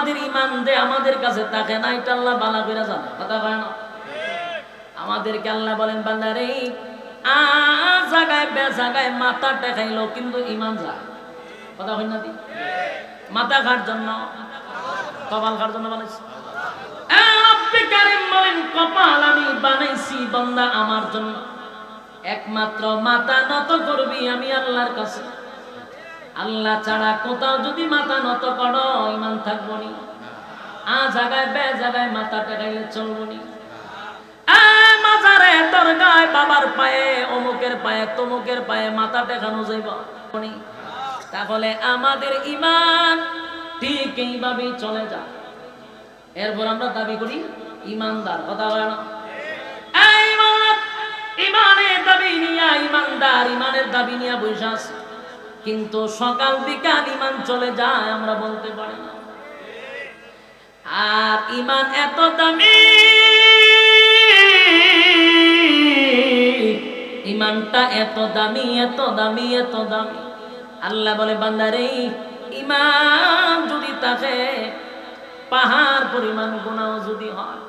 আমাদের ঈমান যে আমাদের কাছে থাকে না, এটা আল্লাহ ভালো করে জানে। কথা কয় না? আমাদেরকে আল্লাহ বলেন, বান্দারে জায়গায় বে জায়গায় মাথা টেকাইলো কিন্তু ঈমান যায়। কথা হয় না? মাথা খার জন্য, কপাল খার জন্য বানাইছে। রব্বে কারীম বলেন, কপাল আমি বানাইছি বান্দা আমার জন্য। একমাত্র মাথা নত করবি আমি আল্লাহর কাছে। আল্লাহ ছাড়া কোথাও যদি মাথা নত করো ঈমান থাকবো নি। জায়গায় বে জায়গায় মাথা টেকাইলে চলবো নি। মাজারে দরগায় বাবার পায়ে, অমুকের পায়ে, তমুকের পায়ে মাথা টেকানো যাইব। তাহলে আমাদের ঈমান ঠিক এইভাবেই চলে যায়। এরপর আমরা দাবি করি ঈমানদার। কথা বলে না? ঈমানের দাবি নিয়ে ঈমানদার, ঈমানের দাবি নিয়ে বসে আছে, কিন্তু সকাল বিকাল ঈমান চলে যায় আমরা বলতে পারি না। আর ঈমান এত দামি, ঈমানটা এত দামি, এত দামি, এত দামি। আল্লাহ বলে, বান্দারে ঈমান যদি থাকে, পাহাড় পরিমাণ গুনাহ যদি হয়,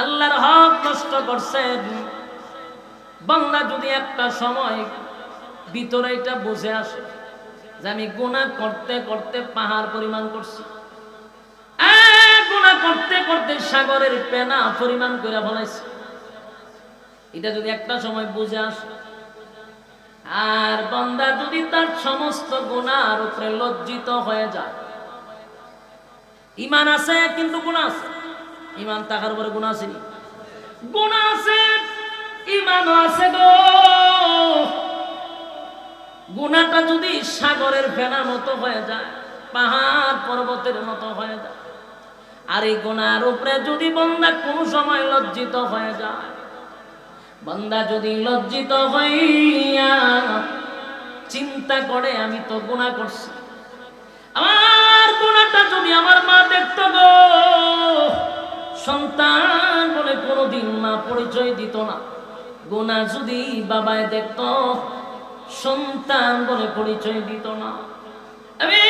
আল্লাহর হক নষ্ট করছেন, বান্দা যদি একটা সময় ভিতরে এটা বুঝে আসে যে আমি গুনাহ করতে করতে পাহাড় পরিমাণ করছি, গুনাহ করতে করতে সাগরের পেনা পরিমাণ করে ফলাইছি, এটা যদি একটা সময় বুঝে আসে, আর বান্দা যদি তার সমস্ত গুনার উপরে লজ্জিত হয়ে যায়, ঈমান আছে কিন্তু গুনাহ আছে, ঈমান থাকার উপরে গুনাহ আছে, গুনাহ আছে, ঈমানও আছে গো। গুনাহটা যদি সাগরের ফেনার মতো হয়ে যায়, পাহাড় পর্বতের মতো হয়ে যায়, আর এই গুনার উপরে যদি বান্দা কোনো সময় লজ্জিত হয়ে যায়, বান্দা যদি লজ্জিত হইয়া চিন্তা করে আমি তো গুনাহ করছি, আমার গুনাহটা যদি আমার মা দেখতো গো, সন্তান বলে কোনোদিন মা পরিচয় দিত না, গুনাহ যদি বাবায় দেখতো, সন্তান বলে পরিচয় দিত না। আমি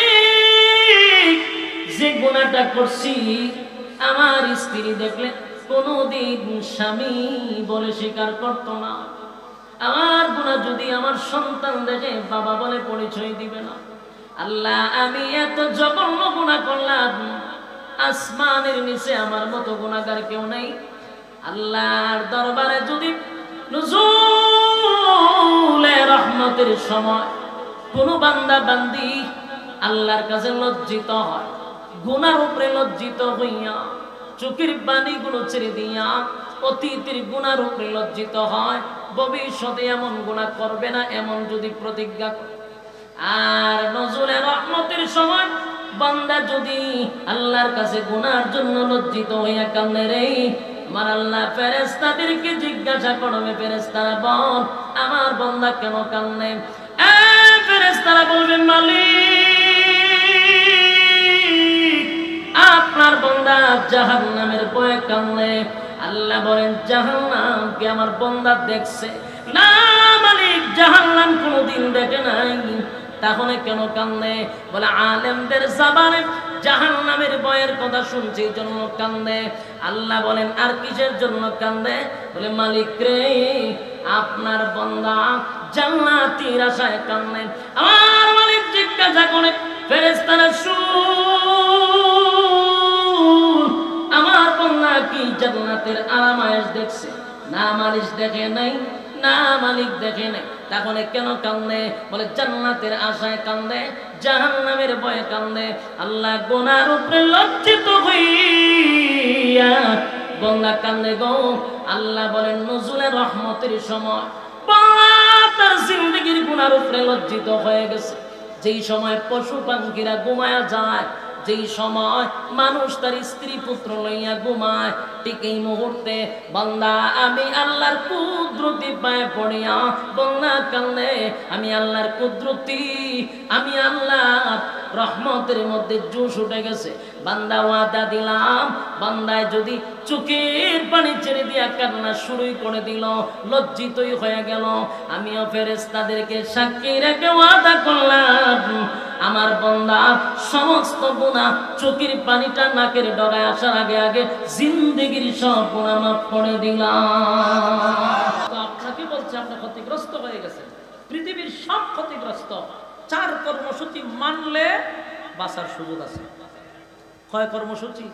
যে গুনাহটা করছি আমার স্ত্রী দেখলে কোনদিন স্বামী বলে স্বীকার করত না, আমার গুনাহ যদি আমার সন্তান দেখে বাবা বলে পরিচয় দিবে না। আল্লাহ, আমি এত জঘন্য গুনাহ করলাম, আসমানের নিচে আমার মতো গুনাহগার কেউ নাই। আল্লাহর দরবারে যদি নুজুলে রহমতের সময় কোনো বান্দা বান্দি আল্লাহর কাছে লজ্জিত হয়, গুনার উপরে লজ্জিত হইয়া চোখের পানিগুলো ছেড়ে দিয়া অতীতের গুনার উপরে লজ্জিত হয়, ভবিষ্যতে এমন গুনাহ করবে না এমন যদি প্রতিজ্ঞা করে, আর নজরুলে রহমতের সময় বান্দা যদি আল্লাহর কাছে গুনার জন্য লজ্জিত হইয়া কান্দে রে, আমার আল্লাহ ফেরেশতাদেরকে জিজ্ঞাসা করবে, ফেরেশতারা বল আমার বান্দা কেন কান্দে? ফেরেশতারা বলবে, মালিক আপনার বান্দা জাহান্নামের ভয়ে কান্দে। আল্লাহ বলেন, জাহান্নাম কি আমার বান্দা দেখছে? না মালিক, জাহান্নাম কোনোদিন দেখে নাই। তাহলে কেন কান্দে? বলে আলেমদের জবানে জাহান্নামের ভয়ের কথা শুনছি জন্য কান্দে। আল্লাহ বলেন, আর কিসের জন্য কান্দে? বলে মালিক রে, আপনার বান্দা জান্নাতের আশায় কান্দে। আমার মালিক জিজ্ঞাসা করে, ফেরেশতারা শুন, আমার বান্দা কি জান্নাতের আরামায়েশ দেখছে? না মালিক দেখে নাই, না মালিক দেখে নাই। তাহলে কেন কান্দে? বলে জান্নাতের আশায় কান্দে, জাহান্নামের ভয়ে কান্দে। আল্লাহ গুনার উপরে লজ্জিত হইয়া বান্দা কান্দে গো। আল্লাহ বলেন, নজরুলে রহমতের সময় বান্দা তার জিন্দেগির গুনার উপরে লজ্জিত হয়ে গেছে। যেই সময় পশু পাখিরা ঘুমায়া যায়, যেই সময় মানুষ তার স্ত্রী পুত্র লইয়া ঘুমায়, ঠিক এই মুহূর্তে বান্দা আমি আল্লাহর কুদরতি পায়ে পড়িয়া বান্দা কান্দে। আমি আল্লাহর কুদরতি, আমি আল্লাহ রহমতের মধ্যে জোশ উঠে গেছে। বান্দা ওয়াদা দিলাম, বান্দায় যদি চোখের পানি ছেড়ে দিয়া কান্না শুরুই করে দিল, লজ্জিতই হয়ে গেল, আমিও ফেরেশতাদেরকে সাক্ষী রেখে ওয়াদা করলাম আমার বান্দা বান্দা সমস্ত গুনাহ চোখের পানিটা নাকের ডগায় আসার আগে আগে জিন্দেগির সব গুনাহ মাফ করে দিলাম। তো আপনাকে বলছে আপনি ক্ষতিগ্রস্ত হয়ে গেছেন, পৃথিবীর সব ক্ষতিগ্রস্ত। 4 কর্মসূচি মানলে বাঁচার সুযোগ আছে। কয় কর্মসূচি?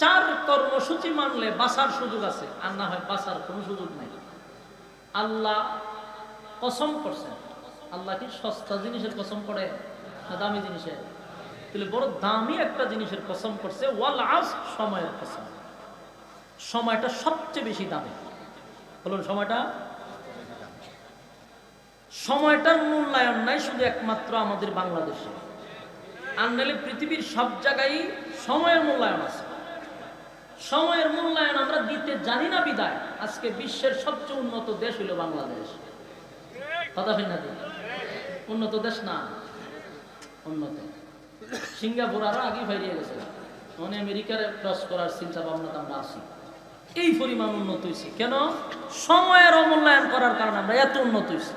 4 কর্মসূচি মানলে বাঁচার সুযোগ আছে, আর না হয় বাঁচার কোনো সুযোগ নাই। আল্লাহ কসম করছেন। আল্লাহ কি সস্তা জিনিসের কসম করে না দামি জিনিসের? তাহলে বড় দামি একটা জিনিসের কসম করছে, ওয়াল আসর, সময়ের কসম। সময়টা সবচেয়ে বেশি দামি। বলুন সময়টা। সময়টার মূল্যায়ন নাই শুধু একমাত্র আমাদের বাংলাদেশে, আর নাহলে পৃথিবীর সব জায়গায় সময়ের মূল্যায়ন আছে। সময়ের মূল্যায়ন আমরা দিতে জানি না বিদায় আজকে বিশ্বের সবচেয়ে উন্নত দেশ হইল বাংলাদেশ। কথা হয় না? উন্নত দেশ না, উন্নত। সিঙ্গাপুর আরো আগে ফাইরিয়ে গেছে, মানে আমেরিকার ক্রস করার চিন্তা ভাবনা আমরা আছি। এই পরিমাণ উন্নত হয়েছে কেন? সময়ের অমূল্যায়ন করার কারণে আমরা এত উন্নত হয়েছি।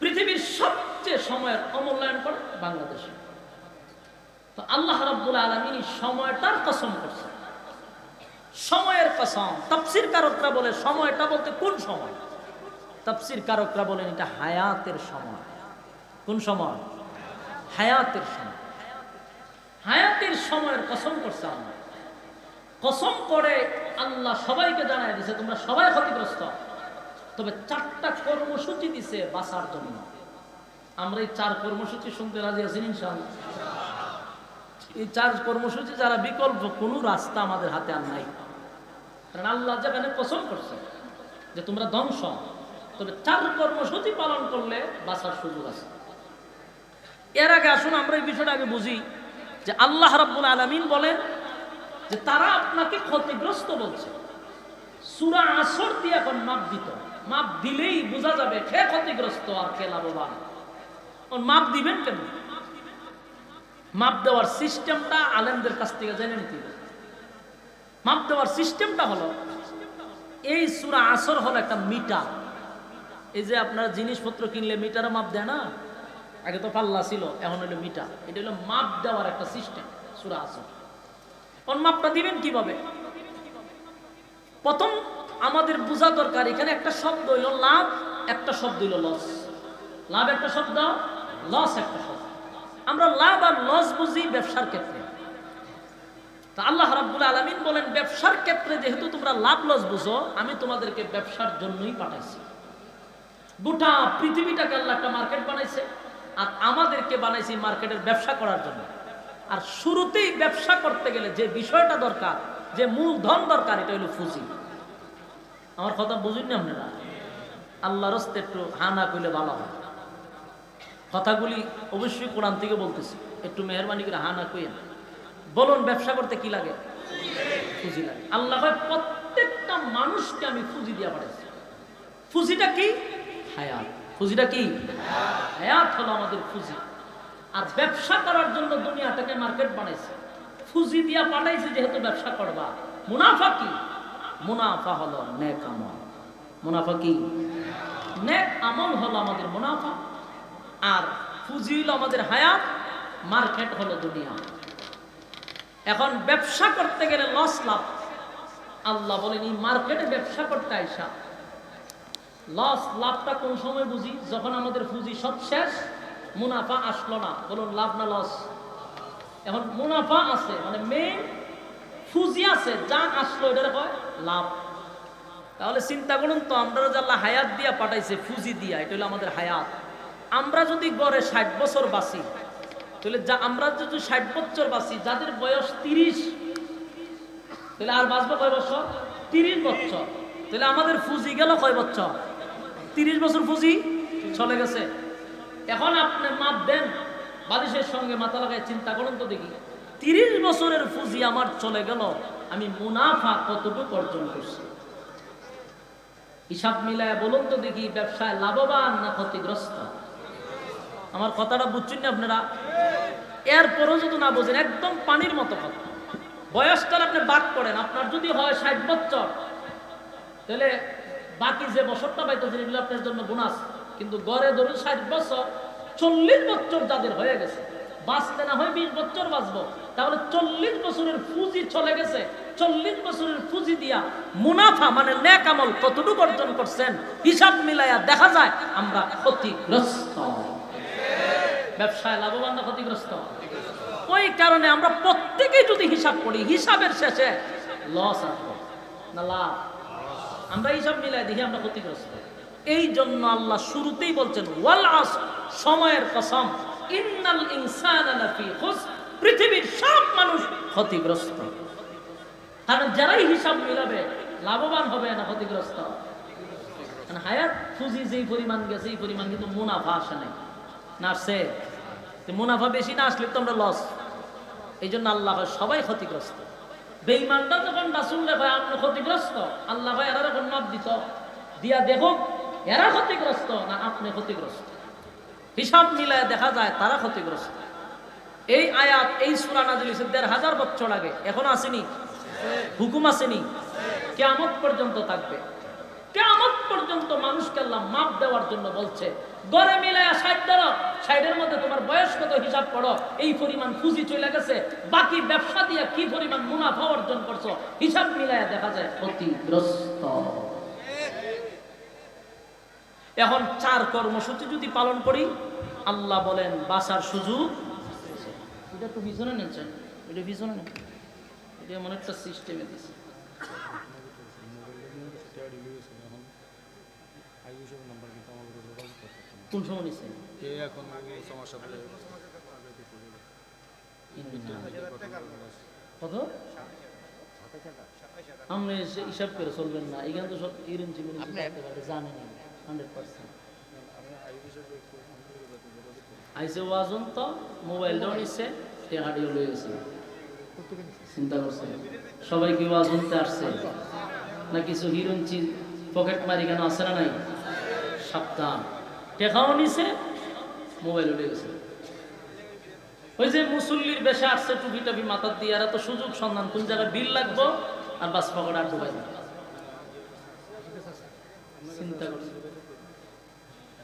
পৃথিবীর সবচেয়ে সময়ের অমূল্যায়ন করে বাংলাদেশে। তো আল্লাহ রাব্বুল আলামিন সময়টার কসম করছে, সময়ের কসম। তাফসীর কারকরা বলে সময়টা বলতে কোন সময়? তাফসীর কারকরা বলেন এটা হায়াতের সময়। কোন সময়? হায়াতের সময়। হায়াতের সময়ের কসম করছে আল্লাহ। কসম করে আল্লাহ সবাইকে জানায় দিয়েছে তোমরা সবাই ক্ষতিগ্রস্ত, তবে 4টা কর্মসূচি দিছে বাঁচার জন্য। আমরা এই 4 কর্মসূচি শুনতে রাজি আছি ইনশাআল্লাহ। এই 4 কর্মসূচি যারা বিকল্প কোনো রাস্তা আমাদের হাতে আর নাই, কারণ আল্লাহ যেখানে কসম করছে যে তোমরা ধ্বংস, তবে 4 কর্মসূচি পালন করলে বাঁচার সুযোগ আছে। এর আগে আসুন আমরা এই বিষয়টা আগে বুঝি যে আল্লাহ রাব্বুল আলামিন বলেন যে তারা আপনাকে ক্ষতিগ্রস্ত বলছে। সূরা আসর দিয়ে এখন মাপ দিত, মাপ দিলেই বোঝা যাবে কে ক্ষতিগ্রস্ত আর কে লাভবান। মাপ দিবেন কেন? মাপ দেওয়ার সিস্টেমটা আলেমদের কাছ থেকে জেনে নিতে হবে। মাপ দেওয়ার সিস্টেমটা হলো এই সূরা আসর হলো একটা মিটার। এই যে আপনারা জিনিসপত্র কিনলে মিটারে মাপ দেয় না, আগে তো পাল্লা ছিল, এখন হলো মিটার। এটা হলো মাপ দেওয়ার একটা সিস্টেম সূরা আসর। কোন মাপটা দিবেন কিভাবে? প্রথম আমাদের বোঝা দরকার এখানে একটা শব্দ হইল লাভ, একটা শব্দ হইল লস। লাভ একটা শব্দ, লস একটা শব্দ। আমরা লাভ আর লস বুঝি ব্যবসার ক্ষেত্রে। তা আল্লাহ রাব্বুল আলামিন বলেন ব্যবসার ক্ষেত্রে যেহেতু তোমরা লাভ লস বুঝো, আমি তোমাদেরকে ব্যবসার জন্যই পাঠাইছি। গোটা পৃথিবীটাকে আল্লাহ একটা মার্কেট বানাইছে, আর আমাদেরকে বানাইছি মার্কেটের ব্যবসা করার জন্য। আর শুরুতেই ব্যবসা করতে গেলে যে বিষয়টা দরকার, যে মূলধন দরকার, এটা হলো পুঁজি। আমার কথা বুঝুন না আপনারা? আল্লাহর রাস্তায় একটু হানা কইলে ভালো হয়। কথাগুলি অবশ্যই কোরআন থেকে বলতেছি, একটু মেহরবানি করে হানা কইেন। বলুন ব্যবসা করতে কি লাগে? পুঁজি লাগে। আল্লাহ কয় প্রত্যেকটা মানুষকে আমি পুঁজি দিয়া পাঠাইছি। পুঁজিটা কি? হায়াত। পুঁজিটা কি? হায়াত হলো আমাদের পুঁজি। আর ব্যবসা করার জন্য দুনিয়াটাকে মার্কেট বানাইছে, পুঁজি দিয়া পাঠাইছে। যেহেতু ব্যবসা করবা, মুনাফা কি? মুনাফা হলো নেক আমল। মুনাফা কি? নেক আমল হলো আমাদের মুনাফা, আর পুঁজি হলো আমাদের হায়াত, মার্কেট হলো দুনিয়া। এখন ব্যবসা করতে গেলে লস লাভ। আল্লাহ বলেন এই মার্কেটে ব্যবসা করতে আইসা লস লাভটা কোন সময় বুঝি? যখন আমাদের পুঁজি সব শেষ, মুনাফা আসলো না। বলুন লাভ না লস? এখন মুনাফা আছে মানে মেইন পুঁজি আছে, যা আসলো এটার কয় লাভ। তাহলে চিন্তা করুন তো, আমরা যে আল্লাহ হায়াত দিয়া পাঠাইছে পুঁজি দিয়া, এটা হলো আমাদের হায়াত। আমরা যদি গড়ে 60 বছর বাঁচি, তাহলে যা আমরা যদি 60 বছর বাঁচি, যাদের বয়স 30, তাহলে আর বাঁচবো কয় বছর? 30 বছর। তাহলে আমাদের পুঁজি গেল কয় বছর? 30 বছর পুঁজি চলে গেছে। এখন আপনি মাপ দেন, বালিশের সঙ্গে মাথা লাগায় চিন্তা করুন তো দেখি, 30 বছরের পুঁজি আমার চলে গেল, আমি মুনাফা কতটুকু অর্জন করছি? হিসাব মিলায় বলুন তো দেখি, ব্যবসায় লাভবান না ক্ষতিগ্রস্ত? আমার কথাটা বুঝছেন না আপনারা? এরপরও যদি না বোঝেন, একদম পানির মতো কথা। বয়সটা আপনি বাদ করেন, আপনার যদি হয় 60 বছর, তাহলে বাকি যে বছরটা পাইতেছেন এগুলো আপনার জন্য বোনাস। কিন্তু গড়ে ধরুন 60 বছর, 40 বছর যাদের হয়ে গেছে, বাঁচতে না হয় 20 বছর বাঁচবো, তাহলে 40 বছরের পুঁজি চলে গেছে। 40 বছরের পুঁজি দিয়া মুনাফা মানে নেক আমল কতটুকু অর্জন করছেন, হিসাব মিলাইয়া দেখা যায় আমরা ক্ষতিগ্রস্ত। ব্যবসায় লাভবান না ক্ষতিগ্রস্ত? ওই কারণে আমরা প্রত্যেকেই যদি হিসাব করি, হিসাবের শেষে লস আসবে না লাভ? আমরা হিসাব মিলাই দেখি আমরা ক্ষতিগ্রস্ত। এই জন্য আল্লাহ শুরুতেই বলছেন ওয়াল আসর, সময়ের কসম, ইন্নাল ইনসানা লাফি খুসর, পৃথিবীর সব মানুষ ক্ষতিগ্রস্ত। কারণ যারাই হিসাব মিলাবে লাভবান হবে না ক্ষতিগ্রস্ত? কারণ হায়াত পুঁজি যেই পরিমাণ গেছে এই পরিমাণ কিন্তু মুনাফা আসে নাই, না আসছে? মুনাফা বেশি না আসলে তো আমরা লস। এই জন্য আল্লাহ হয় সবাই ক্ষতিগ্রস্ত। বেঈমানরা যখন রাসূল হয় আপনি ক্ষতিগ্রস্ত, আল্লাহ হয় এরা যখন মাপ দিত দিয়া দেখো এরা ক্ষতিগ্রস্ত না আপনি ক্ষতিগ্রস্ত, হিসাব মিলায় দেখা যায় তারা ক্ষতিগ্রস্ত। এই আয়াত এই সূরা নাযিল হয়েছে ১৫০০ বছর আগে, এখনো আসেনি, হুকুম আসেনি, কিয়ামত পর্যন্ত থাকবে। কিয়ামত পর্যন্ত মানুষকে আল্লাহ মাপ দেওয়ার জন্য বলছে। গড়ে মিলায়া ৬০ ধরো, ৬০-এর মধ্যে তোমার বয়স কত হিসাব করো, এই পরিমাণ পুঁজি চলে গেছে, বাকি ব্যবসা দিয়ে কি পরিমাণ মুনাফা অর্জন করছো, হিসাব মিলায়া দেখা যায় ক্ষতিগ্রস্ত। এখন 4 কর্মসূচি যদি পালন করি আল্লাহ বলেন বাঁচার সুযোগ। এটা তো পিছনে নেন, এটা পিছনে নেন, এটা এমন একটা সিস্টেমে দিচ্ছে। কোন সময় নিচ্ছে কত আপনি হিসাব করে চলবেন না, এখানে তো সব ইরেঞ্জি জানেন 100%। আইসে ওয়াজন তো মোবাইলটাও নিচ্ছে, টেহাডিও লয়ে গেছে। চিন্তা করছেন সবাই কি ওয়াজ শুনতে আসছে না কিছু হিরঞ্চি পকেট মারি কেন আছে না নাই? সাবধান, টেকাও নিছে, মোবাইল উঠে গেছে। ওই যে মুসল্লির বেশে আসছে টুপি টাপি মাথার দিয়ে, এরা তো সুযোগ সন্ধান কোন জায়গায় বিল লাগবো আর বাস পকেট আর ঢুকাই দেবে। চিন্তা করছেন,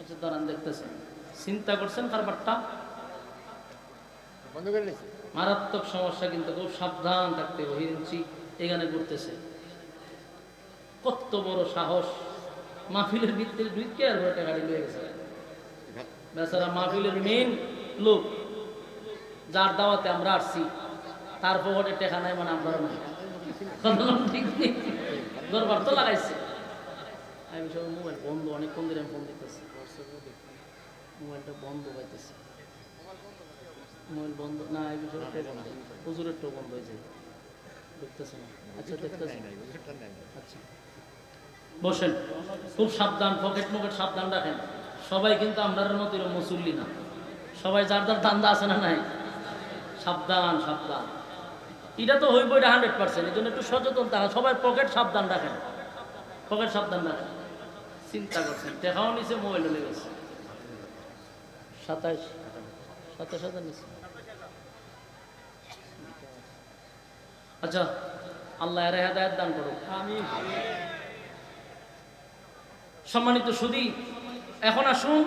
আচ্ছা দাঁড়ান দেখতেছেন, চিন্তা করছেন কারবারটা মারাত্মক সমস্যা, কিন্তু খুব সাবধান থাকতে হবে। হিরঞ্চি এখানে ঘুরতেছে, কত বড় সাহস, মাহফিলের ভিতরে ঢুকে আর ঘরে গাড়ি লয়ে গেছে বেচারা। মাহফিলের মেইন লোক, যার দাওয়াতে আমরা আসছি, তার পকেটে টেকা নাই মানে আমরা নাই, ঠিক নেই, দরবার তো লাগাইছে। আমি সব মোবাইল বন্ধ, অনেকক্ষণ ধরে আমি ফোন দিতেছি, মোবাইলটা বন্ধ পাইতেছি, মোবাইল বন্ধ না, এই বিষয়ে হুজুরের টো বন্ধ হয়েছে, দেখতেছে না। আচ্ছা দেখতেছে, আচ্ছা বসেন, খুব সাবধান, পকেট মকেট সাবধান রাখেন। সবাই কিন্তু আমরার মতো মুসল্লি না, সবাই যার যার ধান্দা আছে না নাই, সাবধান সাবধান। এটা তো হইব, এটা 100%। এই জন্য একটু সচেতন থাকা, সবাই পকেট সাবধান রাখেন, পকেট সাবধান রাখেন। চিন্তা করছেন টেকাও নিচে, মোবাইল হয়ে গেছে। 27,000 নিচে। আচ্ছা আল্লাহ এর হেদায়েত দান করুক, আমিন। সম্মানিত সুধী, এখন আসুন,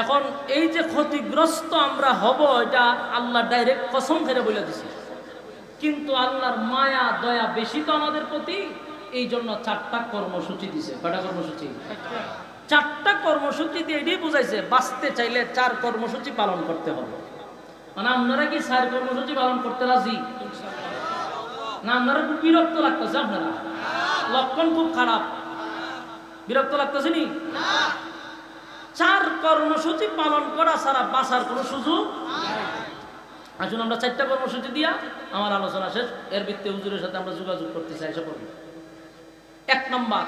এখন এই যে ক্ষতিগ্রস্ত আমরা হব এটা আল্লাহ ডাইরেক্ট কসম করে বলে দিছে, কিন্তু আল্লাহর মায়া দয়া বেশি তো আমাদের প্রতি, এই জন্য 4টা কর্মসূচি দিছে। কয়টা কর্মসূচি? 4টা কর্মসূচি দিয়ে এটাই বুঝাইছে বাঁচতে চাইলে 4 কর্মসূচি পালন করতে হবে। মানে আপনারা কি 4 কর্মসূচি পালন করতে রাজি না? আপনারা খুব বিরক্ত লাগতেছে, আপনারা লক্ষণ খুব খারাপ, বিরক্ত লাগতেছে নি? 4 কর্মসূচি পালন করা ছাড়া বাঁচার কোনো সুযোগ। আসুন আমরা 4টা কর্মসূচি দিয়া আমার আলোচনা শেষ। এর ভিত্তিতে হুজুরের সাথে আমরা যোগাযোগ করতে চাই। এসে পড়ব। 1 নম্বর,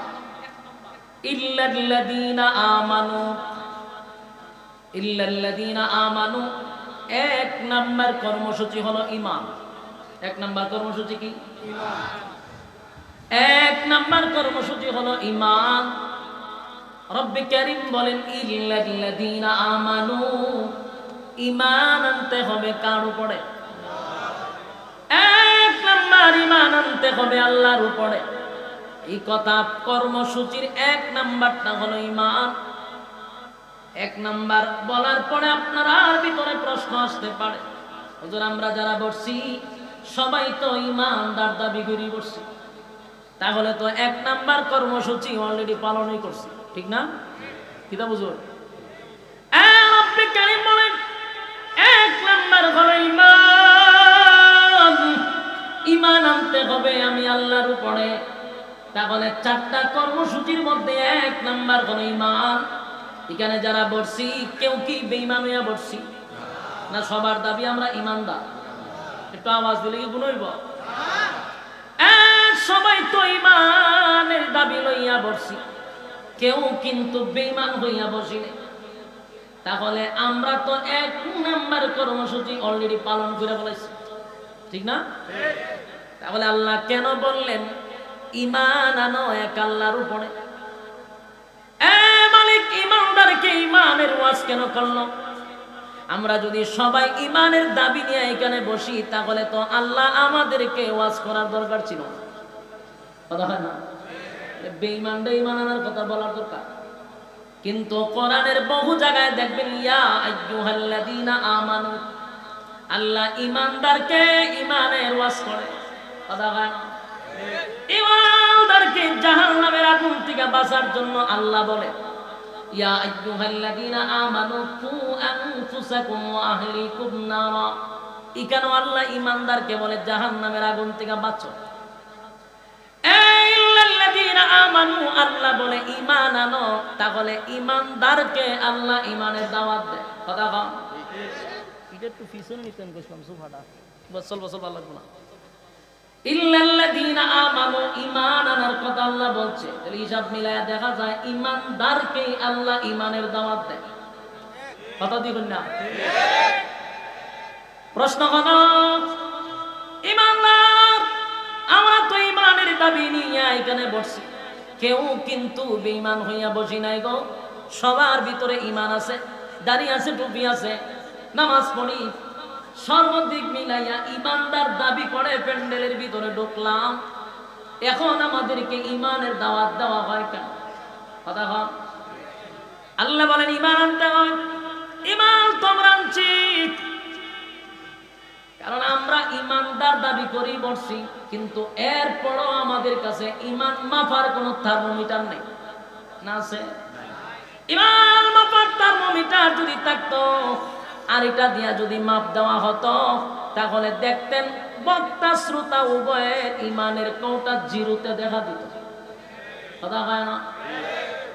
ইল্লাল্লাযীনা আমানু, ইল্লাল্লাযীনা আমানু। 1 নম্বর কর্মসূচি হলো ঈমান। 1 নম্বর কর্মসূচি কি? ঈমান। 1 নম্বর কর্মসূচি হলো ঈমান। রব্বে কারীম বলেন ইল্লাল্লাযীনা আমানু, ঈমান আনতে হবে কার উপরে? 1 নম্বর ঈমান আনতে হবে আল্লাহর উপরে। এই কথা কর্মসূচির 1 নম্বরটা হলো ঈমান। এক নাম্বার বলার পরে আপনার আর ভিতরে প্রশ্ন আসতে পারে, হুজুর আমরা যারা বসছি সবাই তো ইমানদার দাবি করি বসছি, তাহলে তো এক নাম্বার কর্মসূচি অলরেডি পালনই করছি, ঠিক না? কিতা বুঝুন? আপনি কারিম বলেন এক নাম্বার হলো ইমান। ইমান আনতে হবে আমি আল্লাহর উপরে। তাহলে চারটা কর্মসূচির মধ্যে এক নাম্বার হলো ইমান। এখানে যারা বসছি কেউ কি বেঈমান হইয়া বসছি না? সবার দাবি আমরা ইমানদার। একটু আওয়াজ দিলে কি গুণ হইব? সবাই তো ইমানের দাবি লইয়া বসছি, কেউ কিন্তু বেঈমান হইয়া বসিনি। তাহলে আমরা তো এক নাম্বার কর্মসূচি অলরেডি পালন করে বলেছি, ঠিক না? তাহলে আল্লাহ কেন বললেন ঈমান আনো এক আল্লাহর উপরে? মালিক ঈমানদারকে ঈমানের ওয়াজ কেন করলো? আমরা যদি সবাই ঈমানের দাবি নিয়ে এখানে বসি তাহলে তো আল্লাহ আমাদেরকে ওয়াজ করার দরকার ছিল না। কথা হয় না? বেঈমানরা ঈমান আনার কথা বলার দরকার। কিন্তু কোরআনের বহু জায়গায় দেখবেন ইয়া আইয়ুহাল্লাযীনা আমানু, আল্লাহ ঈমানদারকে ঈমানের ওয়াজ করে। কথা হয় না? ঈমানদারকে জাহান্নামের আগুন থেকে বাঁচার জন্য আল্লাহ বলে ইয়া আইয়ুহাল্লাযীনা আমানু কু আনফুসাকুম ওয়া আহলিকুম নারা। এখানে আল্লাহ ঈমানদারকে বলে জাহান্নামের আগুন থেকে বাঁচো। আল্লাহ বলে ঈমান আনো, তাহলে ঈমানদারকে আল্লাহ ঈমানের দাওয়াত দেয়। কথা কম এটা একটু পিছনে নিতেন কইলাম সুবহানাল্লাহ, বসল ভালো লাগবে না। ইল্লাল্লাযীনা আমানু, ঈমান আনার কথা আল্লাহ বলছে। তাহলে হিসাব মিলায়া দেখা যায় ঈমানদারকে আল্লাহ ঈমানের দাওয়াত দেয়। কথা দিবেন না? প্রশ্ন হলো ঈমানদার আমরা তো ঈমানের দাবি নিয়ে এখানে বসছি, কেউ কিন্তু বেঈমান হইয়া বসি নাই গো। সবার ভিতরে ঈমান আছে, দাড়ি আছে, টুপি আছে, নামাজ পড়ি, সর্বদিক মিলাইয়া ঈমানদার দাবি করে প্যান্ডেলের ভিতরে ঢুকলাম। এখন আমাদেরকে ঈমানের দাওয়াত দেওয়া হয় কেন? কথা হয়? আল্লাহ বলেন ঈমান আনতে হয়। ঈমান তোমরা আনছি কারণ আমরা ঈমানদার দাবি করি বসছি, কিন্তু এরপরও আমাদের কাছে ঈমান মাপার কোনো থার্মোমিটার নেই। না আছে? ঈমান মাপার থার্মোমিটার যদি থাকতো আর এটা দিয়া যদি মাপ দেওয়া হতো তাহলে দেখতেন বক্তা শ্রোতা উভয়ের ঈমানের কোটা জিরোতে দেখা দিত। কথা হয় না?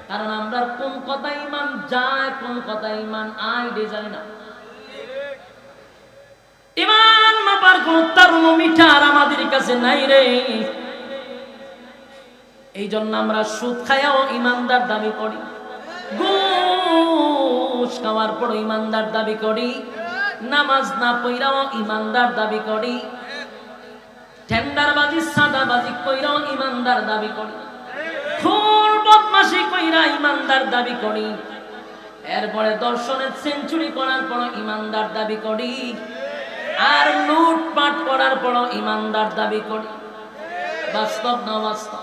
কারণ আমরা কোন কথা ঈমান যায় কোন কথা ঈমান আয় জানি না। ঈমান মাপার কোন থার্মোমিটার আমাদের কাছে নাই রে। এই জন্য আমরা সুদ খায়াও ঈমানদার দাবি করি, ঘুষ খাওয়ার পর ঈমানদার দাবি করি, নামাজ না পড়াও ঈমানদার দাবি করি, টেন্ডারবাজি সাদাবাজি কইরাও ঈমানদার দাবি করি, খুন বদমাশি কইরা ঈমানদার দাবি করি, এরপরে দর্শনের সেঞ্চুরি করার পর ঈমানদার দাবি করি, আর লুটপাট করার পর ঈমানদার দাবি করি। বাস্তব না বাস্তব?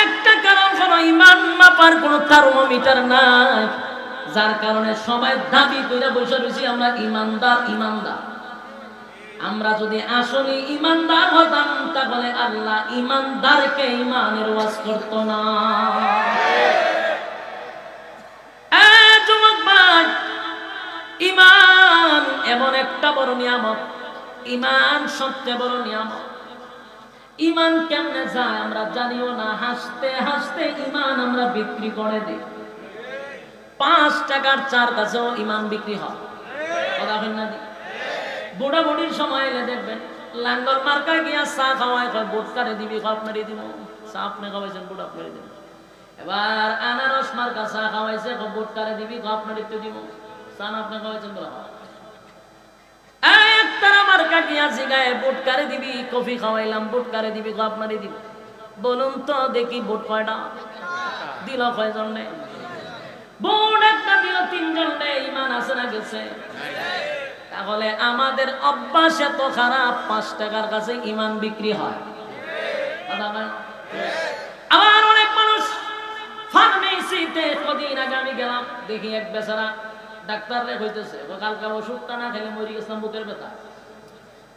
একটা কারণ হলো ঈমান মাপার কোনো থার্মোমিটার নাই, যার কারণে সবাই দাবি কইরা বসে রয়েছি আমরা ঈমানদার। আমরা যদি আসলে ঈমানদার হতাম তাহলে আল্লাহ ঈমানদারকে ঈমানের ওয়াজ করতো না। যুবক ভাই, ঈমান এমন একটা বড় নিয়ামত, ঈমান সবচেয়ে বড় নিয়ামত। ঈমান কেমনে যায় আমরা জানিও না, হাসতে হাসতে ঈমান আমরা বিক্রি করে দিই। 5 টাকার চার কাছেও ঈমান বিক্রি হয়। কথা হয় না? বুড়া বুড়ির সময় এলে দেখবেন লাঙ্গল মার্কা গিয়া চা খাওয়ায়, বুট কারে দিবি, আপনারই দিব। চা আপনি খাওয়াইছেন, বুট আপনারই দিব। এবার আনারস মার্কা চা খাওয়াইছে, বুট কারে দিবি, আপনারই তো দিব। চা আপনি খাওয়াইছেন বলা একটারা মার্কা গিয়া জিগায় বুট কারে দিবি, কফি খাওয়াইলাম, বুট কারে দিবি, আপনারই দিব। বলুন তো দেখি বুট কয়টা দিল? কয়জন নেই? বুট একটা দিল, 3 জন নেই। ঈমান আছে না গেছে? তাহলে আমাদের অভ্যাস এত খারাপ, 5 টাকার কাছে ঈমান বিক্রি হয়। আবার অনেক মানুষ ফার্মেসি ফার্মেসিতে কদিন আগে আমি গেলাম, দেখি এক বেচারা ডাক্তার কইতেছে কালকার ওষুধটা না খেলে মরে গেছিলাম বুকের ব্যথা।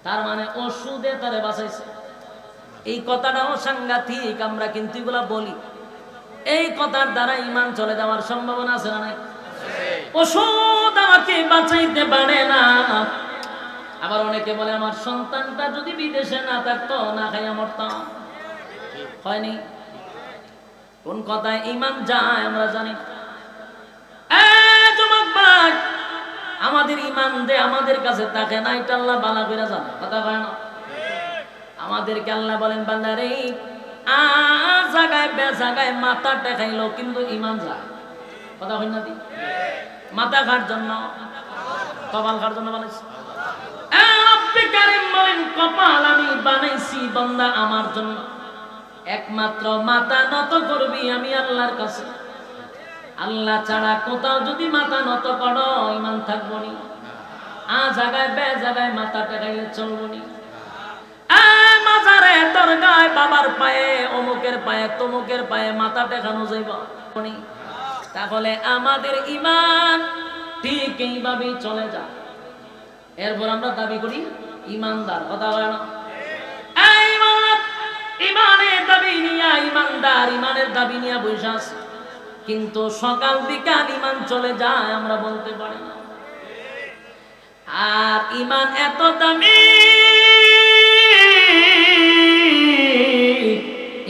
তার মানে ওষুধে তারে বাঁচাইছে। এই কথাটাও সাংঘাতিক, আমরা কিন্তু এগুলা বলি। এই কথার দ্বারা ইমান চলে যাওয়ার সম্ভাবনা আছে না নাই? ওষুধ আমাকে বাঁচাইতে পারে না। আবার অনেকে বলে আমার সন্তানটা যদি বিদেশে না থাকতো না খাইয়া মরতাম। হয়নি? কোন কথায় ইমান যায় আমরা জানি। যুবক ভাই, আমাদের ইমান যে আমাদের কাছে থাকে না, এটা আল্লাহ বালা করে জানে। কথা কয় না? আমাদেরকে আল্লাহ বলেন বান্দারে জায়গায় বে জায়গায় মাথা টেকাইলো কিন্তু ইমান যায়। কথা হয় না? মাথা খার জন্য, কপাল খার জন্য বানাইছি। কপাল আমি বানাইছি বান্দা আমার জন্য, একমাত্র মাথা নত করবি আমি আল্লাহর কাছে। আল্লাহ ছাড়া কোথাও যদি মাথা নত করো ইমান থাকবো নি। জায়গায় বে জায়গায় মাথা টেকাইলে চলবো নি। মাজারে তোর গায়ে বাবার পায়ে অমুকের পায়ে তমুকের পায়ে মাথা টেকানো যাইব। তাহলে আমাদের ইমান ঠিক এইভাবেই চলে যায়। এরপর আমরা দাবি করি ইমানদার। কথা বলে না? ইমানের দাবি নিয়ে ইমানদার, ইমানের দাবি নিয়ে বসে আছে, কিন্তু সকাল বিকাল ইমান চলে যায় আমরা বলতে পারি না। আর ইমান এত দামি,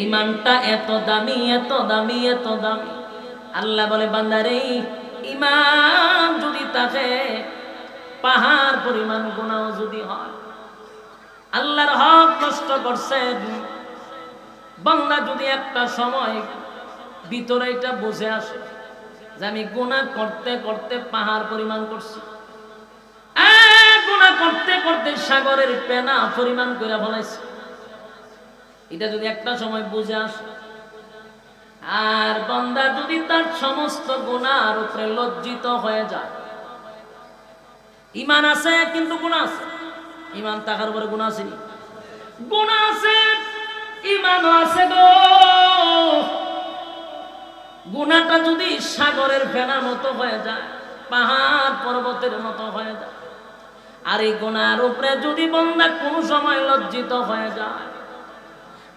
ইমানটা এত দামি এত দামি এত দামি। আল্লাহ বলে বান্দারে ইমান যদি থাকে পাহাড় পরিমাণ গুনাহ যদি হয়, আল্লাহর হক নষ্ট করছেন বান্দা যদি একটা সময় ভিতরে এটা বুঝে আসে যে আমি গুনাহ করতে করতে পাহাড় পরিমাণ করছি, গুনাহ করতে করতে সাগরের পেনা পরিমাণ করে ফলাইছি, এটা যদি একটা সময় বুঝে আসে, আর বান্দা যদি তার সমস্ত গুনার উপরে লজ্জিত হয়ে যায়, ইমান আছে কিন্তু গুনাহ আছে, ইমান থাকার উপরে গুনাহ আছে, গুনাহ আছে ইমানও আছে গো। গুনাহটা যদি সাগরের ফেনার মতো হয়ে যায়, পাহাড় পর্বতের মতো হয়ে যায়, আর এই গুনার উপরে যদি বান্দা কোনো সময় লজ্জিত হয়ে যায়,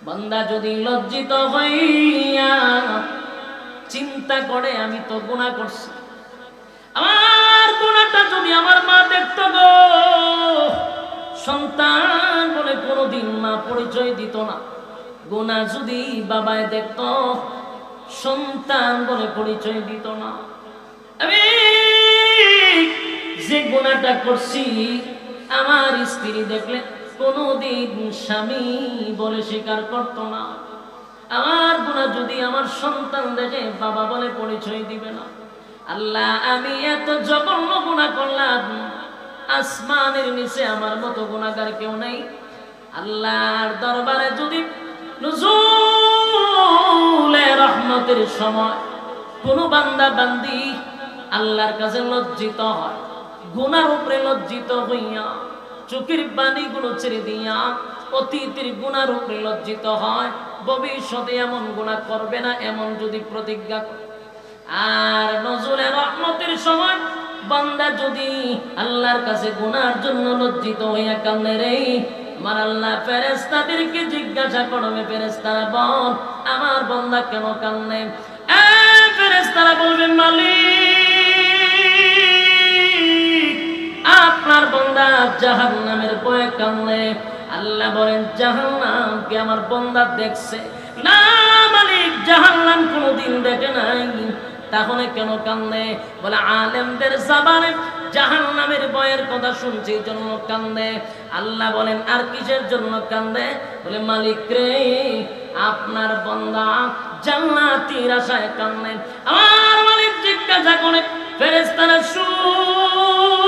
বান্দা যদি লজ্জিত হইয়া চিন্তা করে আমি তো গুনাহ করছি, আমার গুনাহটা যদি আমার মা দেখতো গো, সন্তান বলে কোনোদিন মা পরিচয় দিত না। গুনাহ যদি বাবায় দেখতো, সন্তান বলে পরিচয় দিত না। আমি যে গুনাহটা করছি আমার স্ত্রী দেখলে কোনদিন স্বামী বলে স্বীকার করতো না। আমার গুনাহ যদি আমার সন্তান দেখে বাবা বলে পরিচয় দিবে না। আল্লাহ আমি এত জঘন্য গুনাহ করলাম, আসমানের নিচে আমার মতো গুনাহগার কেউ নাই। আল্লাহর দরবারে যদি নুজুলে রহমতের সময় কোন বান্দা বান্দি আল্লাহর কাছে লজ্জিত হয়, গুনার উপরে লজ্জিত হইয়া চোখের পানিগুলো ছেড়ে দিয়া অতীতের গুনার উপরে লজ্জিত হয়, ভবিষ্যতে এমন গুনাহ করবে না এমন যদি প্রতিজ্ঞা করে, আর নজরুলে রহমতের সময় বান্দা যদি আল্লাহর কাছে গুনার জন্য লজ্জিত হইয়া কান্দে রে, আমার আল্লাহ ফেরেশতাদেরকে জিজ্ঞাসা করবে, ফেরেশতারা বল আমার বান্দা কেন কান্দে? ফেরেশতারা বলবে মালিক আপনার বান্দা জাহান্নামের ভয়ে কান্দে। আল্লাহ বলেন জাহান্নামকে আমার বান্দা দেখছে না মালিক, জাহান্নাম কোনোদিন দেখে নাই, তাহলে কেন কান্দে? বলে আলেমদের জবানে জাহান্নামের ভয়ের কথা শুনছি জন্য কান্দে। আল্লাহ বলেন আর কিসের জন্য কান্দে? বলে মালিক রে আপনার বান্দা জান্নাতের আশায় কান্দে। আমার মালিক জিজ্ঞাসা করে ফেরেশতারা শুন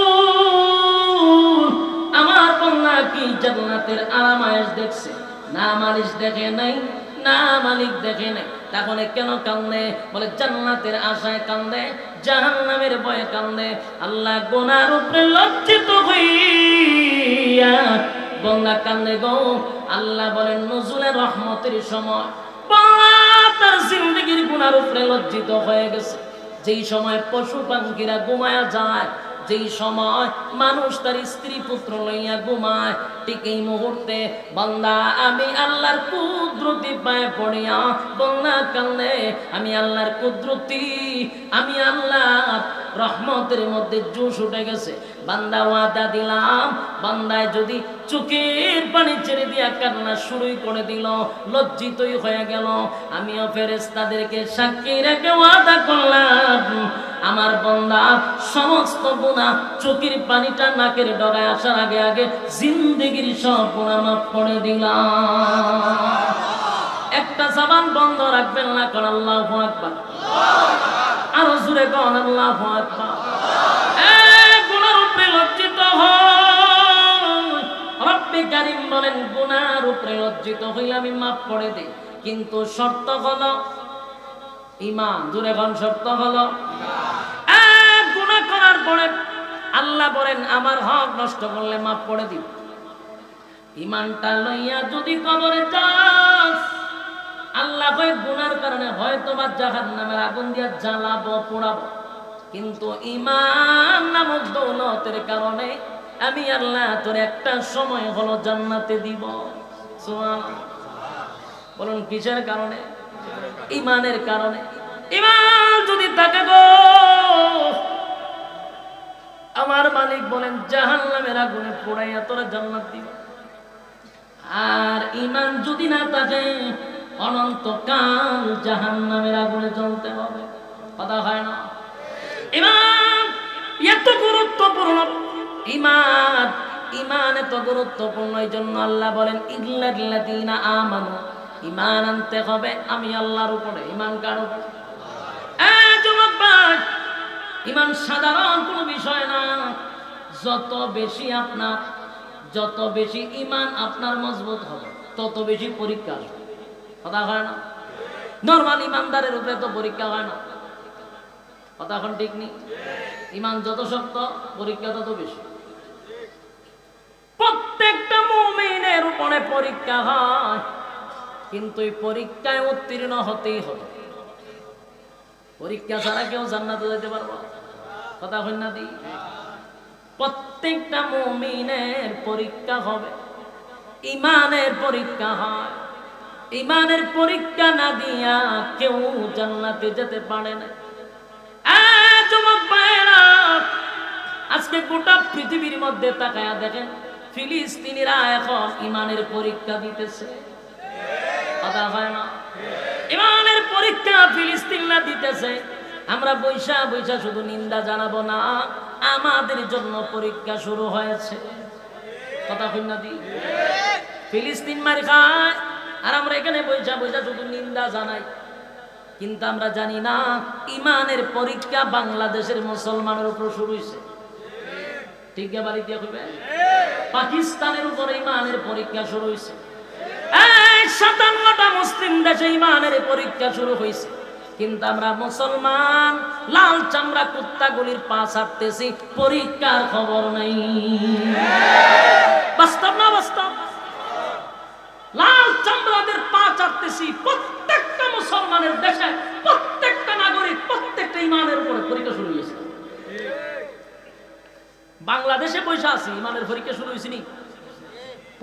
আমার বান্দা কি জান্নাতের আরামায়েশ দেখছে? না মালিক দেখে নাই, না মালিক দেখে নাই, তাহলে কেন কান্দে? বলে জান্নাতের আশায় কান্দে, জাহান্নামের ভয়ে কান্দে। আল্লাহ গুনার উপরে লজ্জিত হইয়া বান্দা কান্দে গো। আল্লাহ বলেন নজরুলের রহমতের সময় বান্দা তার জিন্দেগির গুনার উপরে লজ্জিত হয়ে গেছে। যেই সময় পশু পাখিরা ঘুমায়া যায়, যেই সময় মানুষ তার স্ত্রী পুত্র লইয়া ঘুমায়, ঠিক এই মুহূর্তে বান্দা আমি আল্লাহর কুদরতি পায়ে পড়িয়া বান্দা কান্দে, আমি আল্লাহর কুদরতি, আমি আল্লাহ রহমতের মধ্যে জোশ উঠে গেছে। বান্দা ওয়াদা দিলাম, বান্দায় যদি চোখের পানি ছেড়ে দিয়া কান্না শুরুই করে দিল, লজ্জিতই হয়ে গেল, আমিও ফেরেশতাদেরকে সাক্ষী রেখে ওয়াদা করলাম আমার বান্দা সমস্ত গুনাহ চোখের পানিটা নাকের ডগায় আসার আগে আগে জিন্দেগির সব গুনাহ মাফ করে দিলাম। একটা জবান বন্ধ রাখবেন না, কোন আল্লাহু আকবার, আরো জোরে কোন আল্লাহু আকবার। গুনার উপরে লজ্জিত হয়, রব্বে কারীম বলেন গুনার উপরে লজ্জিত হইলে আমি মাফ করে দেই, কিন্তু শর্ত হলো ঈমান। জোরে কোন শর্ত হলো গুনাহ করার পরে আল্লাহ বলেন আমার হক নষ্ট করলে মাফ করে দিব। ঈমানটা লইয়া যদি কবরে যাস, আল্লাহ কয় গুনার কারণে হয়তো বা জাহান্নামের আগুন দিয়া জ্বালাবো পোড়াবো, কিন্তু ঈমান নামক দৌলতের কারণে আমি আল্লাহ তোর একটা সময় হলো জান্নাতে দিব। সুবহানাল্লাহ। বলুন কিসের কারণে? ঈমানের কারণে। ঈমান যদি থাকে গো, আমার মালিক বলেন জাহান্নামের আগুনে পোড়াইয়া তোরা জান্নাত দিব। আর ঈমান যদি না থাকে অনন্তকাল জাহান্নামের আগুনে জ্বলতে হবে। কথা হয় না? ঈমান এত গুরুত্বপূর্ণ, ঈমান ঈমান এত গুরুত্বপূর্ণ, এই জন্য আল্লাহ বলেন ইল্লাল্লাযীনা আমানু, ঈমান আনতে হবে আমি আল্লাহর উপরে। ঈমান কার উপরে? যুবক ভাই, ঈমান সাধারণ কোনো বিষয় না। যত বেশি ঈমান আপনার মজবুত হবে তত বেশি পরীক্ষা আসবে। কথা হয় না? নরমাল ঈমানদারের উপরে তো পরীক্ষা হয় না। কথা এখন ঠিক নেই? ঈমান যত শক্ত পরীক্ষা তত বেশি। প্রত্যেকটা মুমিনের উপরে পরীক্ষা হয়, কিন্তু এই পরীক্ষায় উত্তীর্ণ হতেই হবে। পরীক্ষা ছাড়া কেউ জান্নাতে যেতে পারবো? কথা হয় না দি? প্রত্যেকটা মুমিনের পরীক্ষা হবে, ঈমানের পরীক্ষা হয়। ঈমানের পরীক্ষা না দিয়া কেউ জান্নাতে যেতে পারে না। যুবক ভাইরা, আজকে গোটা পৃথিবীর মধ্যে তাকায়া দেখেন, ফিলিস্তিনিরা এখন ঈমানের পরীক্ষা দিতেছে। কথা হয় না? ঈমানের পরীক্ষা ফিলিস্তিনরা দিতেছে। আমরা বৈশা বৈশা শুধু নিন্দা জানাবো না, আমাদের জন্য পরীক্ষা শুরু হয়েছে। কথা কই না দি? ফিলিস্তিন মার খায় আর আমরা এখানে বৈশা বৈশা শুধু নিন্দা জানাই, কিন্তু আমরা জানি না ঈমানের পরীক্ষা বাংলাদেশের মুসলমানের উপর শুরু হয়েছে। ঠিক আছে? বাড়ি দিয়া কইবে পাকিস্তানের উপরে ঈমানের পরীক্ষা শুরু হয়েছে। 57টা মুসলিম দেশে ঈমানের পরীক্ষা শুরু হয়েছে, কিন্তু আমরা মুসলমান লাল চামড়া কুত্তাগুলির পা ছাড়তেছি, পরীক্ষার খবর নাই। বাস্তব না বাস্তব? লাল চামড়াদের পা ছাড়তেছি প্রত্যেকটা মুসলমানের দেশে, প্রত্যেকটা নাগরিক, প্রত্যেকটা ঈমানের উপরে পরীক্ষা শুরু হয়েছে। বাংলাদেশে পয়সা আছে, ঈমানের পরীক্ষা শুরু হয়েছে নি?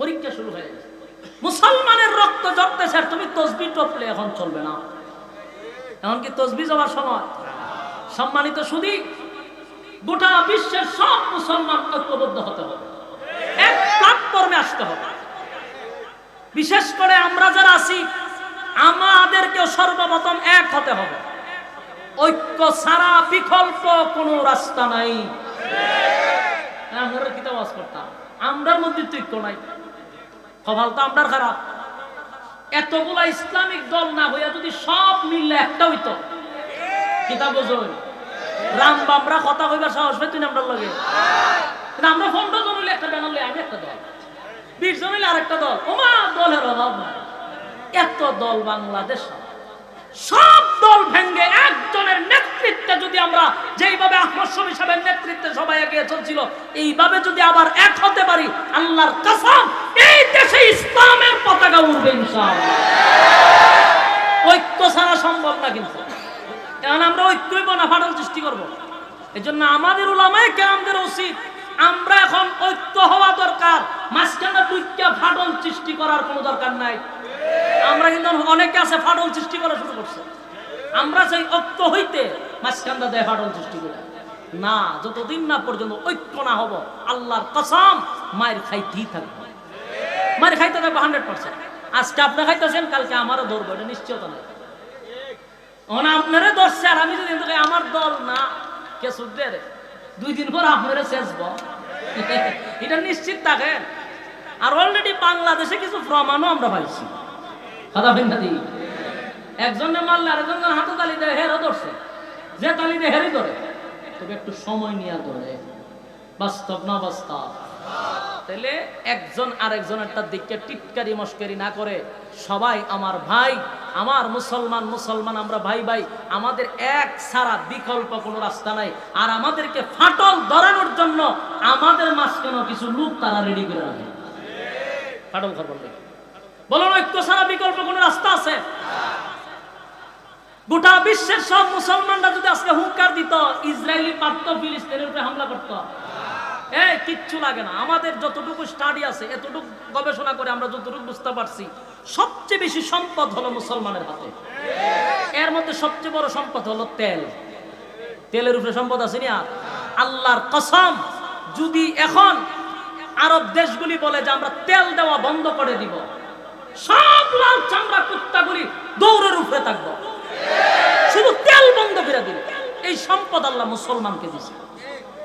পরীক্ষা শুরু হয়ে গেছে। মুসলমানের রক্ত ঝরতেছে, তুমি তসবিহ টপলে এখন চলবে না। এখন কি তসবিহ যাওয়ার সময়? সম্মানিত সুধী, গোটা বিশ্বের সব মুসলমান ঐক্যবদ্ধ হতে হবে, এক প্ল্যাটফর্মে আসতে হবে। বিশেষ করে আমরা যারা আছি, আমাদেরকেও সর্বপ্রথম এক হতে হবে। ঐক্য ছাড়া বিকল্প কোনো রাস্তা নাই। আমরা কি ওয়াজ করতাম, আমরার মধ্যে তো ঐক্য নাই, কপাল তো আমরার খারাপ। এতগুলা ইসলামিক দল না হইয়া যদি সব মিললে একটা হইতো, কিতাব বোঝেন রামবামরা কথা কইবার সাহস পাইতেন আমরা লাগে। আমরা 15 জন হইলে একটা ব্যানার লই, আমি একটা দল, 20 জন হইলে আরেকটা দল। ওমা দলের অভাব নাই, এত দল বাংলাদেশ। সব দল ভেঙ্গে একজনের নেতৃত্বে যদি আমরা যেইভাবে আহমদ শফী সাহেবের নেতৃত্বে সবাই এগিয়ে চলছিল, এইভাবে যদি আবার এক হতে পারি, আল্লাহর কসম এই দেশে ইসলামের পতাকা উড়বে ইনশাআল্লাহ। ঐক্য ছাড়া সম্ভব না। কিন্তু কারণ আমরা ঐক্যই না ফাটল সৃষ্টি করব। এই জন্য আমাদের উলামায়ে কেরামদের উচিত আমরা এখন ঐক্য হওয়া দরকার, মাঝখানে দুইটা ফাটল সৃষ্টি করার কোনো দরকার নাই। আমরা কিন্তু অনেকে আছে ফাটল সৃষ্টি করা শুরু করছে, আমরা চাই ঐক্য হইতে, মাঝখানটা দেয় ফাটল সৃষ্টি করে না। যতদিন না পর্যন্ত ঐক্য না হব, আল্লাহর কসম মায়ের খাইতেই থাকবে, মায়ের খাইতে থাকবে 100%। আজকে আপনি খাইতেছেন, কালকে আমারও ধরবো, এটা নিশ্চয়তা নাই। আপনারা ধরছে আর আমি যদি আমার দল না কে শুধু 2 দিন পর আপনারা শেষব, এটা নিশ্চিত থাকেন। আর অলরেডি বাংলাদেশে কিছু প্রমাণও আমরা পাইছি। কথা বলেন না দি, একজনে মারলে আরেকজন হাতে তালি দেয়, হেরও ধরছে, যে তালি দেয় হেরই ধরে, তবে একটু সময় নিয়ে ধরে, বাস্তব না বাস্তব। তাহলে একজন আরেকজনেরটা দিকে টিটকারি মস্করি না করে সবাই আমার ভাই, আমার মুসলমান মুসলমান, আমরা ভাই ভাই, আমাদের এক ছাড়া বিকল্প কোনো রাস্তা নাই। আর আমাদেরকে ফাটল ধরানোর জন্য আমাদের মাঝখানে কিছু লোক তারা রেডি করে রাখে ফাটল খবর দেখে। বলুন ঐক্য ছাড়া বিকল্প কোনো রাস্তা আছে? গোটা বিশ্বের সব মুসলমানরা যদি আজকে হুঙ্কার দিত, ইসরায়েলি পারত ফিলিস্তিনের উপরে হামলা করত, কিচ্ছু লাগে না। আমাদের যতটুকু স্টাডি আছে, এতটুকু গবেষণা করে আমরা যতটুকু বুঝতে পারছি, সবচেয়ে বেশি সম্পদ হলো মুসলমানের হাতে। এর মধ্যে সবচেয়ে বড় সম্পদ হলো তেল। তেলের উপরে সম্পদ আছে না? আল্লাহর কসম, যদি এখন আরব দেশগুলি বলে যে আমরা তেল দেওয়া বন্ধ করে দিব, সব লাল চামড়া কুত্তাগুলি দৌড়ের উপরে থাকবো, শুধু তেল বন্ধ করে দিল। এই সম্পদ আল্লাহ মুসলমানকে দিছে।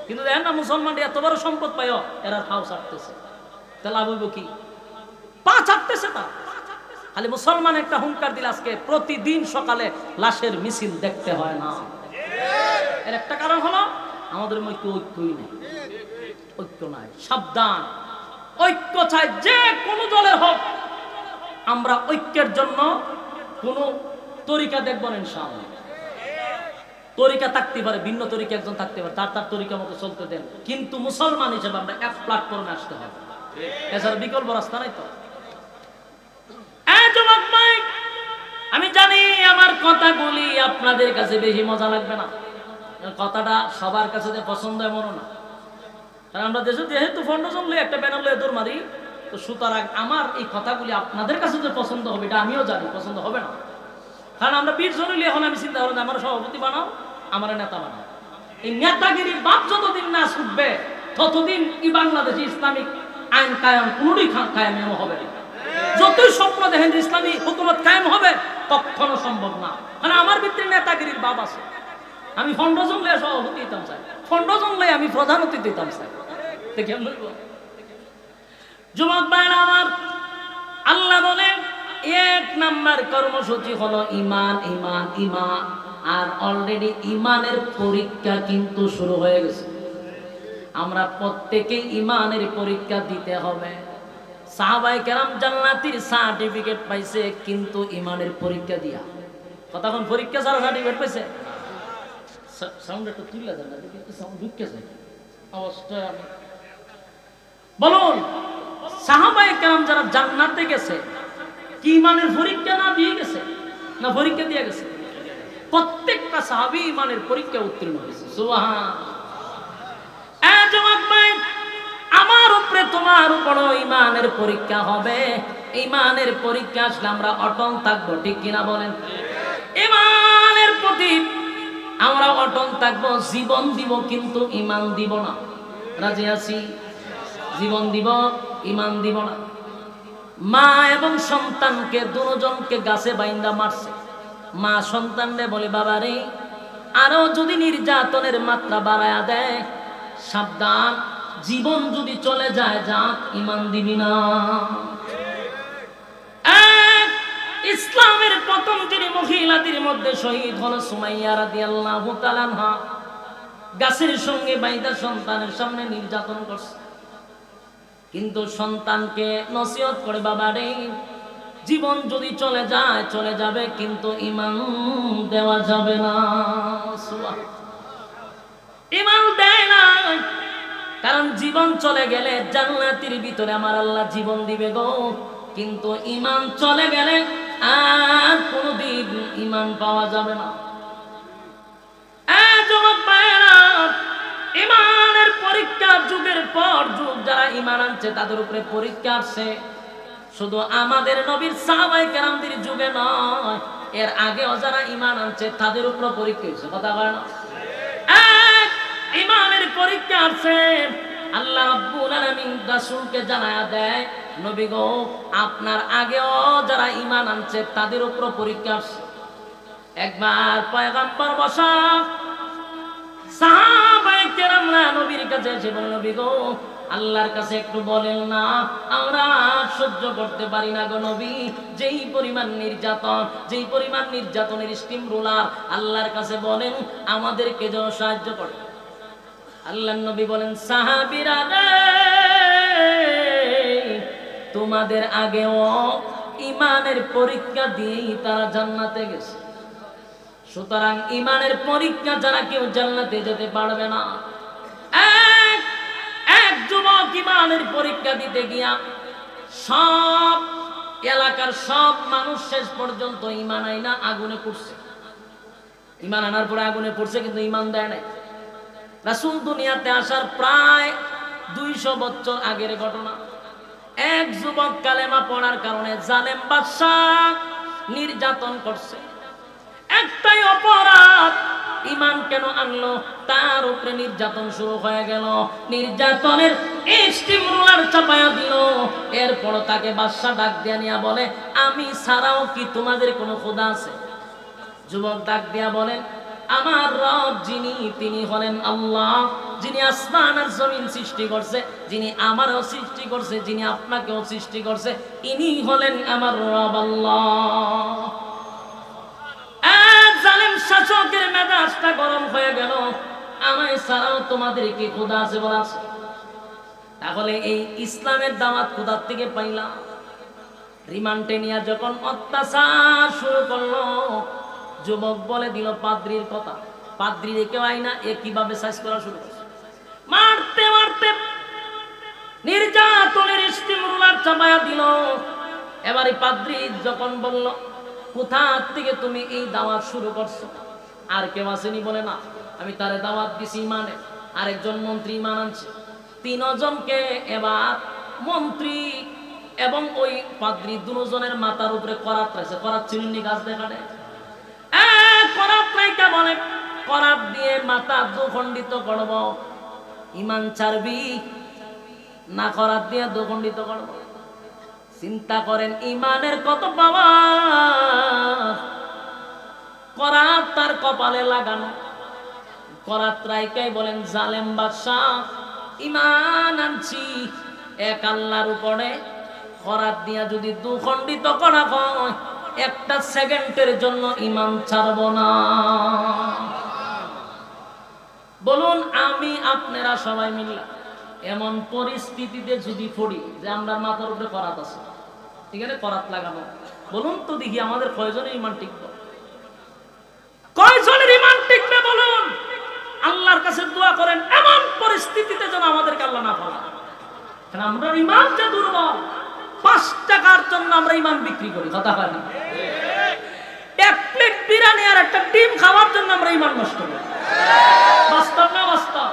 কিন্তু দেখেন না, মুসলমান এত বড় সম্পদ পাইও এরা ফাও ছাড়তেছে, তাহলে লাভ হইব কি? পা ছাড়তেছে তা। খালি মুসলমান একটা হুঙ্কার দিল, আজকে প্রতিদিন সকালে লাশের মিছিল দেখতে হয় না। এর একটা কারণ হলো আমাদের মধ্যে ঐক্যই নেই, ঐক্য নাই। সাবধান, ঐক্য চাই যে কোনো দলের হোক। আমরা ঐক্যের জন্য কোনো তরিকা দেখব না ইনশাআল্লাহ। তরিকা থাকতে পারে, ভিন্ন তরিকা একজন থাকতে পারে, তার তার তরিকা মতো চলতে দেন, কিন্তু মুসলমান হিসেবে আমরা এক প্ল্যাটফর্মে আসতে হবে, এছাড়া বিকল্প রাস্তা নাই। তো আমি জানি আমার কথাগুলি আপনাদের কাছে বেশি মজা লাগবে না, কথাটা সবার কাছে যে পছন্দ এমনও না। কারণ আমরা দেশে যেহেতু ফাউন্ডেশন লই একটা ব্যানার লই দৌড় মারি, তো সুতরাং আমার এই কথাগুলি আপনাদের কাছে যে পছন্দ হবে এটা আমিও জানি পছন্দ হবে না। কারণ আমরা 20 জন হইলে এখন আমি চিন্তা করলাম আমার সভাপতি বানাও, আমার নেতা বানাও। এই নেতাগিরির বাপ যতদিন না ছুটবে ততদিন এই বাংলাদেশে ইসলামিক আইন কায়েম কোনোটাই কায়েম হবে না। যতই স্বপ্ন দেখেন যে ইসলামী হুকুমত কায়েম হবে, কখনো সম্ভব না। কারণ আমার ভিতরে নেতাগিরির বাপ আছে। আমি ফাউন্ডেশন লয়ে সভাপতি দিতাম চাই, ফাউন্ডেশন লয়ে আমি প্রধান অতিথি দিতাম চাই। দেখেন যুবক ভাইরা আমার, আল্লাহ বলে 1 নাম্বার কর্মসূচি হলো ঈমান, ঈমান, ঈমান। আর অলরেডি ঈমানের পরীক্ষা কিন্তু শুরু হয়ে গেছে। আমরা প্রত্যেকে ঈমানের পরীক্ষা দিতে হবে। সাহাবায়ে কেরাম জান্নাতীর সার্টিফিকেট পাইছে, কিন্তু ঈমানের পরীক্ষা দিয়া। কতক্ষণ পরীক্ষা ছাড়া সার্টিফিকেট পাইছে? সাউন্ড একটু তুলে দেন না, কিন্তু সাউন্ড ঢুকে যায় অবস্থা। আমি বলুন, সাহাবায়ে কেরাম যারা জান্নাতে গেছে, কি ঈমানের পরীক্ষা না দিয়ে গেছে? না পরীক্ষা দিয়ে গেছে? প্রত্যেকটা সাহাবী ঈমানের পরীক্ষা উত্তীর্ণ হয়েছে। সুবহানাল্লাহ। আমার উপরে তোমার উপর ঈমানের পরীক্ষা হবে। ঈমানের পরীক্ষা আসলে আমরা অটল থাকবো, ঠিক কিনা বলেন? ঈমানের প্রতি আমরা অটল থাকবো, জীবন দিব কিন্তু ঈমান দিব না। রাজি আছি? জীবন দিব, ঈমান দিব না। মা এবং সন্তানকে দুজনকে গাছে বাইন্দা মারছে। মা সন্তানরে বলে, বাবা রে, আরো যদি নির্যাতনের মাত্রা বাড়ায়া দেয়, সাবধান, জীবন যদি চলে যায়, যাক, ঈমান দিবি না। ইসলামের প্রথম যিনি মহিলাদের মধ্যে শহীদ হলো সুমাইয়া রাদিয়াল্লাহু তাআলা আনহা। গাছের সঙ্গে বাইদা সন্তানের সামনে নির্যাতন করছে, কিন্তু সন্তানকে নসিহত করে, বাবা রে, জীবন যদি চলে যায় চলে যাবে, কিন্তু ঈমান দেওয়া যাবে না। ঈমান দেয় না, কারণ জীবন চলে গেলে জান্নাতের ভিতরে আমার আল্লাহ জীবন দিবে গো, কিন্তু ঈমান চলে গেলে আর কোনদিন ঈমান পাওয়া যাবে না। যুবক ভাইয়েরা, ঈমানের পরীক্ষা যুগের পর যুগ যারা ঈমান আনছে তাদের উপরে পরীক্ষা আসছে। শুধু আমাদের নবীর সাহাবায়ে কেরামদের যুগে নয়, এর আগেও যারা ঈমান আনছে তাদের উপর পরীক্ষা হয়েছে। কথা বলে না? ঈমানের পরীক্ষা আসছে। আল্লাহ রাব্বুল আলামিন রাসূলকে জানায়া দেয়, নবী গো, আপনার আগেও যারা ঈমান আনছে তাদের উপর পরীক্ষা আসছে। একবার পয়গম্বর বসা সাহাবায়ে কেরামরা নবীর কাছে এসে বলল, নবী গো, আল্লাহর কাছে একটু বলেন না, আমরা সহ্য করতে পারি না গো নবী। যেই পরিমাণ নির্যাতনের স্টিম রোলার, আল্লাহর কাছে বলেন আমাদেরকে যেন সাহায্য করে। আল্লাহর নবী বলেন, সাহাবীরা রে, তোমাদের আগেও ঈমানের পরীক্ষা দিয়েই তারা জান্নাতে গেছে। সুতরাং ঈমানের পরীক্ষা যারা কেউ জান্নাতে যেতে পারবে না। এক যুবক ঈমানের পরীক্ষা দিতে গিয়া সব এলাকার সব মানুষ শেষ পর্যন্ত ঈমান আইনা আগুনে পড়ছে। ঈমান আনার পরে আগুনে পড়ছে, কিন্তু ঈমান দেয় নাই। রাসূল দুনিয়াতে আসার প্রায় 200 বছর আগের ঘটনা। এক যুবক কালেমা পড়ার কারণে জালেম বাদশা নির্যাতন করছে। একটাই অপরাধ, ঈমান কেন আনলো, তার উপরে নির্যাতন শুরু হয়ে গেল। নির্যাতনের স্টিম রোলার চাপায়া দিল। এরপর তাকে বাদশা ডাক দিয়া নিয়া বলে, আমি ছাড়াও কি তোমাদের কোনো খোদা আছে? যুবক ডাক দিয়া বলেন, আমার রব যিনি, তিনি হলেন আল্লাহ, যিনি আসমান আর জমিন সৃষ্টি করছে, যিনি আমারও সৃষ্টি করছে, যিনি আপনাকেও সৃষ্টি করছে, ইনি হলেন আমার রব আল্লাহ। জালেম শাসকের মেজাজটা গরম হয়ে গেল, আমায় ছাড়াও তোমাদের কি খোদা আছে বলা আছে? তাহলে এই ইসলামের দাওয়াত খোদার থেকে পাইলাম। রিমান্ডে নিয়ে যখন অত্যাচার শুরু করলো, যুবক বলে দিল পাদ্রীর কথা। পাদ্রী কেউ আইনা এ কিভাবে সাইজ করা শুরু করছে, মারতে মারতে নির্যাতনের স্টিম রোলার চাপায়া দিল। এবারে পাদ্রী যখন বলল, কোথা থেকে তুমি এই দাওয়াত শুরু করছো? আর কেউ আসেনি? বলে না, আমি তারে দাওয়াত দিছি ঈমানে। আরেকজন মন্ত্রী ঈমান আনছে। 3 জনকে এবার মন্ত্রী এবং ওই পাদ্রী দুজনের মাথার উপরে করাত রাখছে। করাত চিরুনি গাছ দেখানে করাত রাইকা বলে, করাত দিয়ে মাথা দুখণ্ডিত করব। ঈমান ছাড়বি না করাত দিয়ে দুখণ্ডিত করব? চিন্তা করেন ঈমানের কত পাওয়ার। করাত তার কপালে লাগানো। করাত রাইকাই বলেন, জালেম বাদশা, ঈমান আনছি এক আল্লাহর উপরে। করাত দিয়া যদি দুখণ্ডিত করা হয়, একটা সেকেন্ডের জন্য ঈমান ছাড়ব না। বলুন, আমি আপনারা সবাই মিললাম এমন পরিস্থিতিতে যদি পড়ি যে আমরা মাথার উপরে করাত আছে, এখানে করাত লাগানো, বলুন তো দেখি আমাদের কয়জনের ঈমান টিকবে? কয়জনের ঈমান টিকবে বলুন? আল্লাহর কাছে দোয়া করেন এমন পরিস্থিতিতে যেন আমাদেরকে আল্লাহ না ফেলায়। কারণ আমরা ঈমান যে দুর্বল, 5 টাকার জন্য আমরা ঈমান বিক্রি করি। কথা হয় না? 1 প্লেট বিরিয়ানি আর একটা ডিম খাওয়ার জন্য আমরা ঈমান নষ্ট করি। বাস্তব না বাস্তব?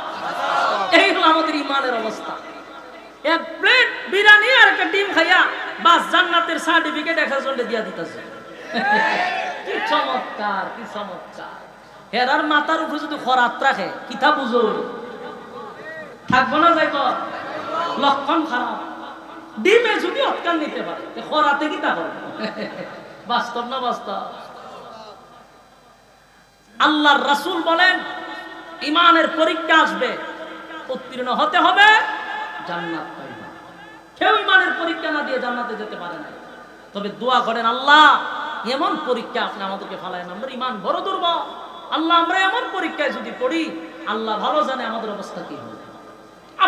এই হলো আমাদের ঈমানের অবস্থা। 1 প্লেট বিরিয়ানি আর একটা ডিম খাইয়া বাস জান্নাতের সার্টিফিকেট 1000 জনকে দিয়া দিতেছে। কি চমৎকার, কি চমৎকার! হেরার মাথার উপরে যদি খরাত রাখে, কিতা বুঝো থাকবো না? যাইব লক্ষণ খারাপ। ডিমে যদি অটকান নিতে পারে, খরাতে কিতা করে? বাস্তব না বাস্তব? আল্লাহর রাসূল বলেন, ঈমানের পরীক্ষা আসবে, উত্তীর্ণ হতে হবে, জান্নাত পাইবে। কেউ ঈমানের পরীক্ষা না দিয়ে জান্নাতে যেতে পারে না। তবে দোয়া করেন, আল্লাহ এমন পরীক্ষা আপনি আমাদেরকে ফালায় না, আমরা ঈমান বড় দুর্বল। আল্লাহ আমরা এমন পরীক্ষায় যদি পড়ি, আল্লাহ ভালো জানে আমাদের অবস্থা কি হবে।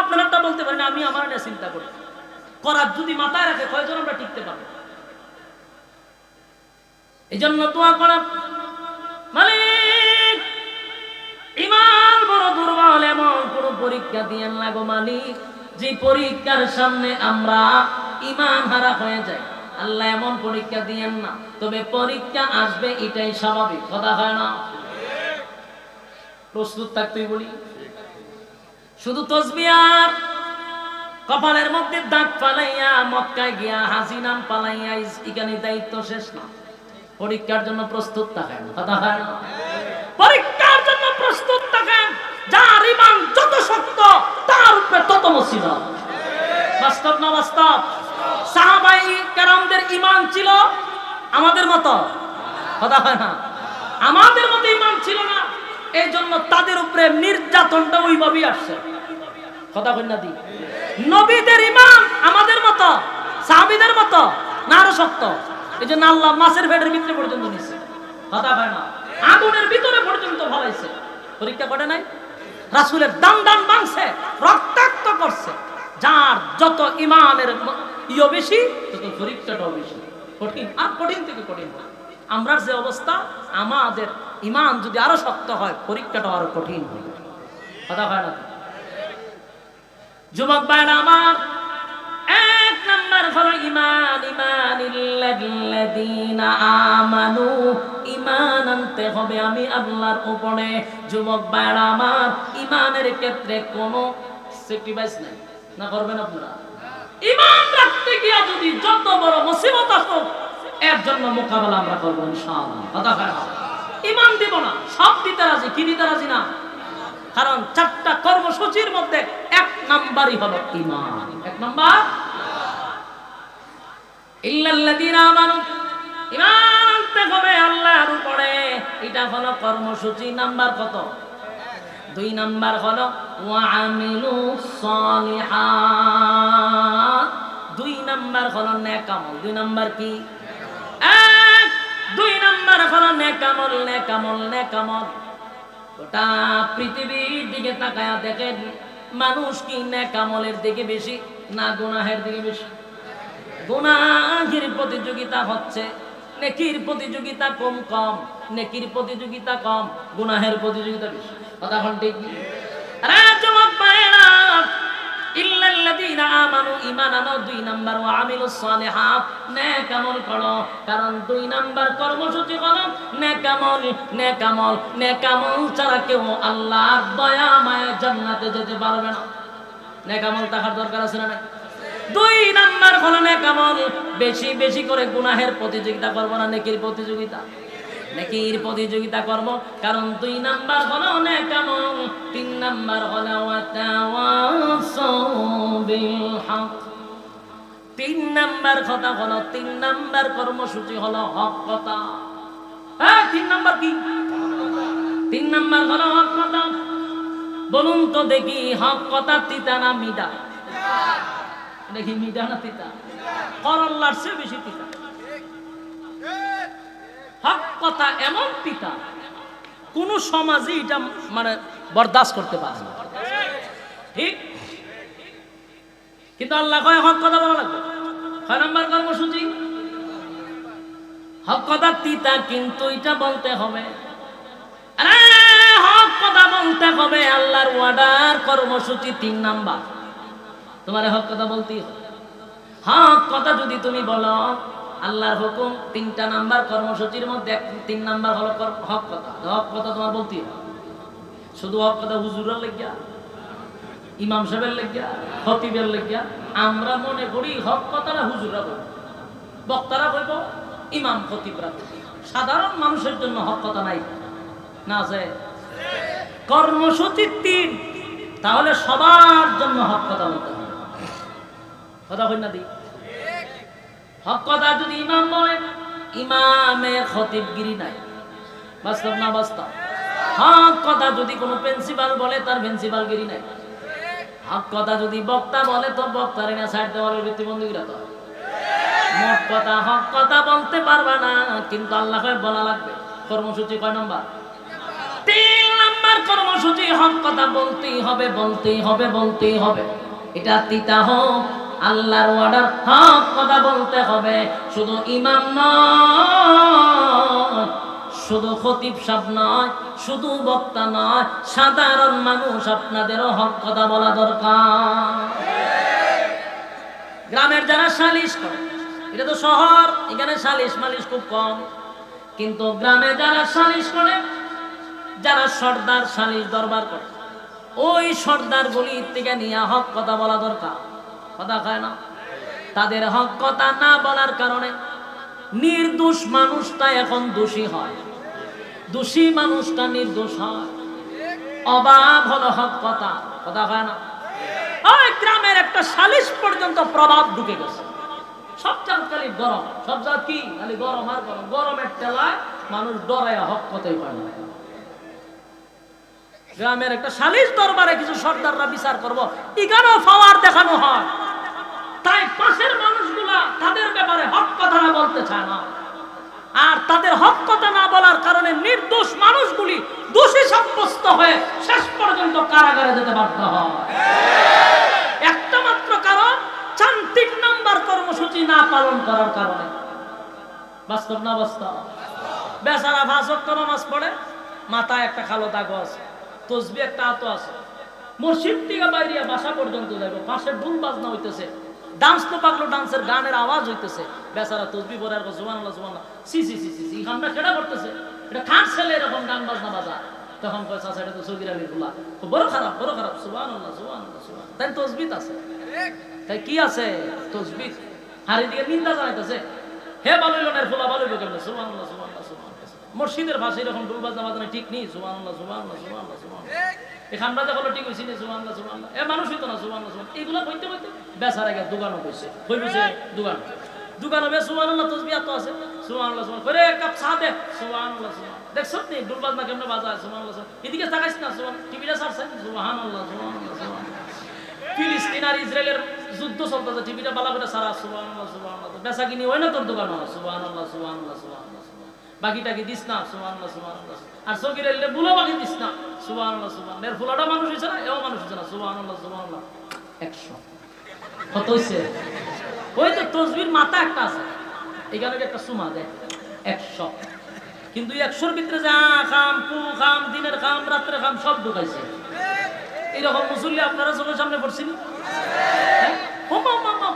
আপনারটা বলতে পারেন, আমি আমার নিয়ে চিন্তা করি। করাত যদি মাথায় রাখে, কয়জন আমরা টিকতে পারবো? এই জন্য দোয়া করা, মালিক ঈমান বড় দুর্বল, এমন কোন পরীক্ষা দিয়েন না গো মালিক, যে পরীক্ষার সামনে আমরা ঈমান হারা হয়ে যাই। আল্লাহ এমন পরীক্ষা দিয়েন না, তবে পরীক্ষা আসবে এটাই স্বাভাবিক, কথা হয় না? প্রস্তুত থাকতেই বলি। শুধু তসবিহ আর কপালের মধ্যে দাগ পালাইয়া মক্কায় গিয়া হাসি নাম পালাইয়া এখানে দায়িত্ব শেষ না। পরীক্ষার জন্য প্রস্তুত থাকেন, কথা হয় না? পরীক্ষার জন্য প্রস্তুত থাকেন। যার ঈমান যত শক্ত তার উপরে তত মুসিবত। বাস্তব না বাস্তব? সাহাবাই কেরামদের ঈমান ছিল আমাদের মতো, কথা হয় না? আমাদের মতো ঈমান ছিল না, এই জন্য তাদের উপরে নির্যাতনটা ওইভাবেই আসছে, কথা কই না দি? নবীদের ঈমান আমাদের মতো, সাহাবীদের মতো না আরো শক্ত, এই জন্য আল্লাহ মাছের পেটের ভিতরে পর্যন্ত নিছে, কথা হয় না? আগুনের ভিতরে পর্যন্ত ফলাইছে। পরীক্ষা করে নাই? রাসূলের দান দান ভাঙছে, রক্তাক্ত করছে। যার যত ঈমানের ইয়ে বেশি, তত পরীক্ষাটাও বেশি কঠিন, আর কঠিন থেকে কঠিন। আমরার যে অবস্থা, আমাদের ঈমান যদি আরো শক্ত হয়, পরীক্ষাটাও আরো কঠিন হবে, কথা হয় না? যুবক ভাইরা আমার, এক নাম্বার হলো ঈমান। ঈমানিল্লাযীনা আমানু, ঈমান আনতে হবে আমি আল্লাহর উপরে। যুবক ভাইরা আমার, ঈমানের ক্ষেত্রে কোনো স্যাক্রিফাইস নাই, না করবেন আপনারা? ঈমান রাখতে গিয়া যদি যত বড় মুসিবত আসুক, এর জন্য মোকাবেলা আমরা করব ইনশাআল্লাহ, কথা হয় না? ঈমান দিব না, সব দিতে রাজি। কি দিতে রাজি না? কারণ 4টা কর্মসূচির মধ্যে 1 নাম্বারই হলো ঈমান। 1 নাম্বার ইল্লাল্লাযীনা আমানু, ঈমান আনতে হবে আল্লাহর উপরে। এটা হলো কর্মসূচি নাম্বার কত? 2 নাম্বার হলো ওয়া আমিলুস সালিহাত। 2 নাম্বার হলো নেক আমল। 2 নাম্বার কি? 2 নাম্বার হলো নেক আমল। নেক আমল, নেক আমল। গোটা পৃথিবীর দিকে তাকায়া দেখেন, মানুষ কি নেক আমলের দিকে বেশি না গুনাহের দিকে বেশি? গুনাহের প্রতিযোগিতা হচ্ছে, নেকির প্রতিযোগিতা কম কম, নেকির প্রতিযোগিতা কম, গুনাহের প্রতিযোগিতা বেশি, কথা হল ঠিক? আরে যুবক ভাইরা, ইল্লাল্লাযীনা আমানু, ঈমান আনো। 2 নাম্বার ওয়া আমিলুস সালিহাত, নেক আমল করো। কারণ 2 নাম্বার কর্মসূচি হলো নেক আমল। নেক আমল, নেক আমল ছাড়া কেউ আল্লাহর দয়া মায়া জান্নাতে যেতে পারবে না। নেক আমল থাকার দরকার আছে না? 2 নাম্বার হলো নেক আমল। বেশি বেশি করে গুনাহের প্রতিযোগিতা করব না, নেকির প্রতিযোগিতা, নেকির প্রতিযোগিতা করব। কারণ 2 নাম্বার হলো নেক আমল। 3 নাম্বার হলো ওয়া তাওয়াসাউ বিল হক। 3 নাম্বার কথা হলো, 3 নাম্বার কর্মসূচি হলো হক কথা। হ্যাঁ, 3 নাম্বার কি? 3 নাম্বার হলো হক কথা। বলুন তো দেখি, হক কথা তিতা না মিঠা? দেখি মিঠা না তিতা? করল্লার চেয়ে বেশি তিতা। হক কথা এমন পিতা, কোন সমাজে এটা মানে বরদাস্ত করতে পারে না, ঠিক? কিন্তু আল্লাহ কয় হক কথা বলা লাগবে। 6 নম্বর কর্মসূচি হক কথা তিতা, কিন্তু এটা বলতে হবে। আরে হক কথা বলতে হবে, আল্লাহর ওয়ার্ডার কর্মসূচি 3 নাম্বার। তোমার হক কথা বলতেই হবে। হক কথা যদি তুমি বলো, আল্লাহর হুকুম 3টা নাম্বার কর্মসূচির মধ্যে 3 নাম্বার হলো হক কথা। হক কথা তোমার বলতে হবে। শুধু হক কথা হুজুরের লাগিয়া, ইমাম সাহেবের লাগিয়া, খতিবের লাগিয়া আমরা মনে করি হক কথাটা হুজুররা বলবে, বক্তারা বলব, ইমাম খতিবরা। সাধারণ মানুষের জন্য হক কথা নাই না? আছে। কর্মসূচি 3, তাহলে সবার জন্য হক কথা বলতে হবে, কথা বল না দি? হক কথা যদি ইমাম বলে, ইমামের খতিবগিরি নাই, বাস্তব না বাস্তব? হক কথা যদি কোনো প্রিন্সিপাল বলে, তার প্রিন্সিপালগিরি নাই। হক কথা যদি বক্তা বলে, তো বক্তারে না ছাড়তে বলে প্রতিবন্ধীরা। তো মোট কথা হক কথা বলতে পারবা না, কিন্তু আল্লাহকে বলা লাগবে। কর্মসূচি কয় নম্বর? 3 নাম্বার কর্মসূচি। হক কথা বলতেই হবে, বলতেই হবে, বলতেই হবে। এটা তিতা হোক, আল্লাহর অর্ডার, হক কথা বলতে হবে। শুধু ইমাম নয়, শুধু খতিব সাহেব নয়, শুধু বক্তা নয়, সাধারণ মানুষ আপনাদেরও হক কথা বলা দরকার। গ্রামের যারা সালিশ করে, এটা তো শহর, এখানে সালিশ মালিশ খুব কম। কিন্তু গ্রামে যারা সালিশ করে, যারা সর্দার সালিশ দরবার করে, ওই সর্দার গুলির থেকে নিয়ে হক কথা বলা দরকার। কথা খায় না, তাদের হক কথা না বলার কারণে নির্দোষ মানুষটা এখন দোষী হয়, দোষী মানুষটা নির্দোষ হয়। অভাব হলো হক কথা। কথা হয় না। ওই গ্রামের একটা সালিশ পর্যন্ত প্রভাব ঢুকে গেছে। সব জায়গা খালি গরম, সব জায়গা কি খালি গরম আর গরম। গরমের টেলায় মানুষ ডরায় হক কথাই পায় না। গ্রামের একটা সালিশ দরবারে কিছু সর্দাররা বিচার করবো, এখানেও পাওয়ার দেখানো হয়। তাই পাশের মানুষগুলা তাদের ব্যাপারে হক কথা না বলতে চায় না। আর তাদের হক কথা না বলার কারণে নির্দোষ মানুষগুলি দোষী সাব্যস্ত হয়ে শেষ পর্যন্ত কারাগারে যেতে বাধ্য হয়। একটা মাত্র কারণ, 3 নাম্বার কর্মসূচি না পালন করার কারণে। বাস্তব না বাস্তব? বেচারা 5 ওয়াক্ত নামাজ পড়ে, মাথায় একটা কালো দাগ আছে, তসবিহ একটা আতো আছে, মসজিদ থেকে বাইরে বাসা পর্যন্ত যাবে, পাশে ঢোল বাজনা হইতেছে, ডান্স তো পাগলো ডান্সের গানের আওয়াজ হইতেছে, বেচারা তসবিহ পড়ে আর সুবহানাল্লাহ সুবহানাল্লাহ, সি সি সি সি, এই গানটা কেডা করতেছে? এটা কার ছেলে এরকম গান বাজনা বাজা? তখন কয় চাচা এটা তো সগীর আলীর ফুলা, বড় খারাপ বড় খারাপ, সুবহানাল্লাহ সুবহানাল্লাহ সুবহানাল্লাহ। তাই তসবিহ আছে, তাই কি আছে? তসবিহ। হারি দিকে নিন্দা জানাইতেছে, হে বালুইলনের ফুলা বালুইল কেমনে? সুবহানাল্লাহ সুবহানাল্লাহ সুবহানাল্লাহ। মসজিদের ভাষা এরকম ঢোল বাজনা বাজনা ঠিক নেই, সুবহানাল্লাহ সুবহানাল্লাহ সুবহানাল্লাহ সুবহানাল্লাহ। এখানটা দেখলো ঠিক হইছে না, সুবহানাল্লাহ সুবহানাল্লাহ। এ মানুষ হইতো না, সুবহানাল্লাহ সুবহানাল্লাহ। এগুলা কইতে কইতে বেচারা গিয়ে দোকানও কইছে, কই কইছে দোকান দোকান হবে, সুবহানাল্লাহ তসবিহ তো আছে, সুবহানাল্লাহ সুবহানাল্লাহ করে এক কাপ চা দে, সুবহানাল্লাহ সুবহানাল্লাহ। দেখছ নি ঢোল বাজনা কেমনে বাজায়, সুবহানাল্লাহ সুবহানাল্লাহ। এদিকে তাকাইছ না, সুবহানাল্লাহ টিভিটা ছাড়ছে, সুবহানাল্লাহ সুবহানাল্লাহ সুবহানাল্লাহ। ফিলিস্তিন আর ইসরায়েলের যুদ্ধ চলতেছে, টিভিটা বালা করে সারা, সুবহানাল্লাহ সুবহানাল্লাহ। বেচা কিনি হয় না তোর দোকান, সুবহানাল্লাহ সুবহানাল্লাহ সুবহানাল্লাহ। বাকিটা কি দিস না, সুবহানাল্লাহ সুবহানাল্লাহ। আর সগীর এলে বুলো বাকি দিস না, সুবহানাল্লাহ সুবহানাল্লাহ। এর ফুলাটা মানুষ হইছে না, এও মানুষ হইছে না, সুবহানাল্লাহ সুবহানাল্লাহ। 100 কত হইছে? ওই তো তসবির মাথা একটা আছে, এখানে একটা সুমা দেয় 100। কিন্তু 100-র ভিতরে যা খাম পু খাম, দিনের খাম রাত্রে খাম সব ঢুকাইছে। এইরকম মুসল্লি আপনারা চোখের সামনে পড়ছেন?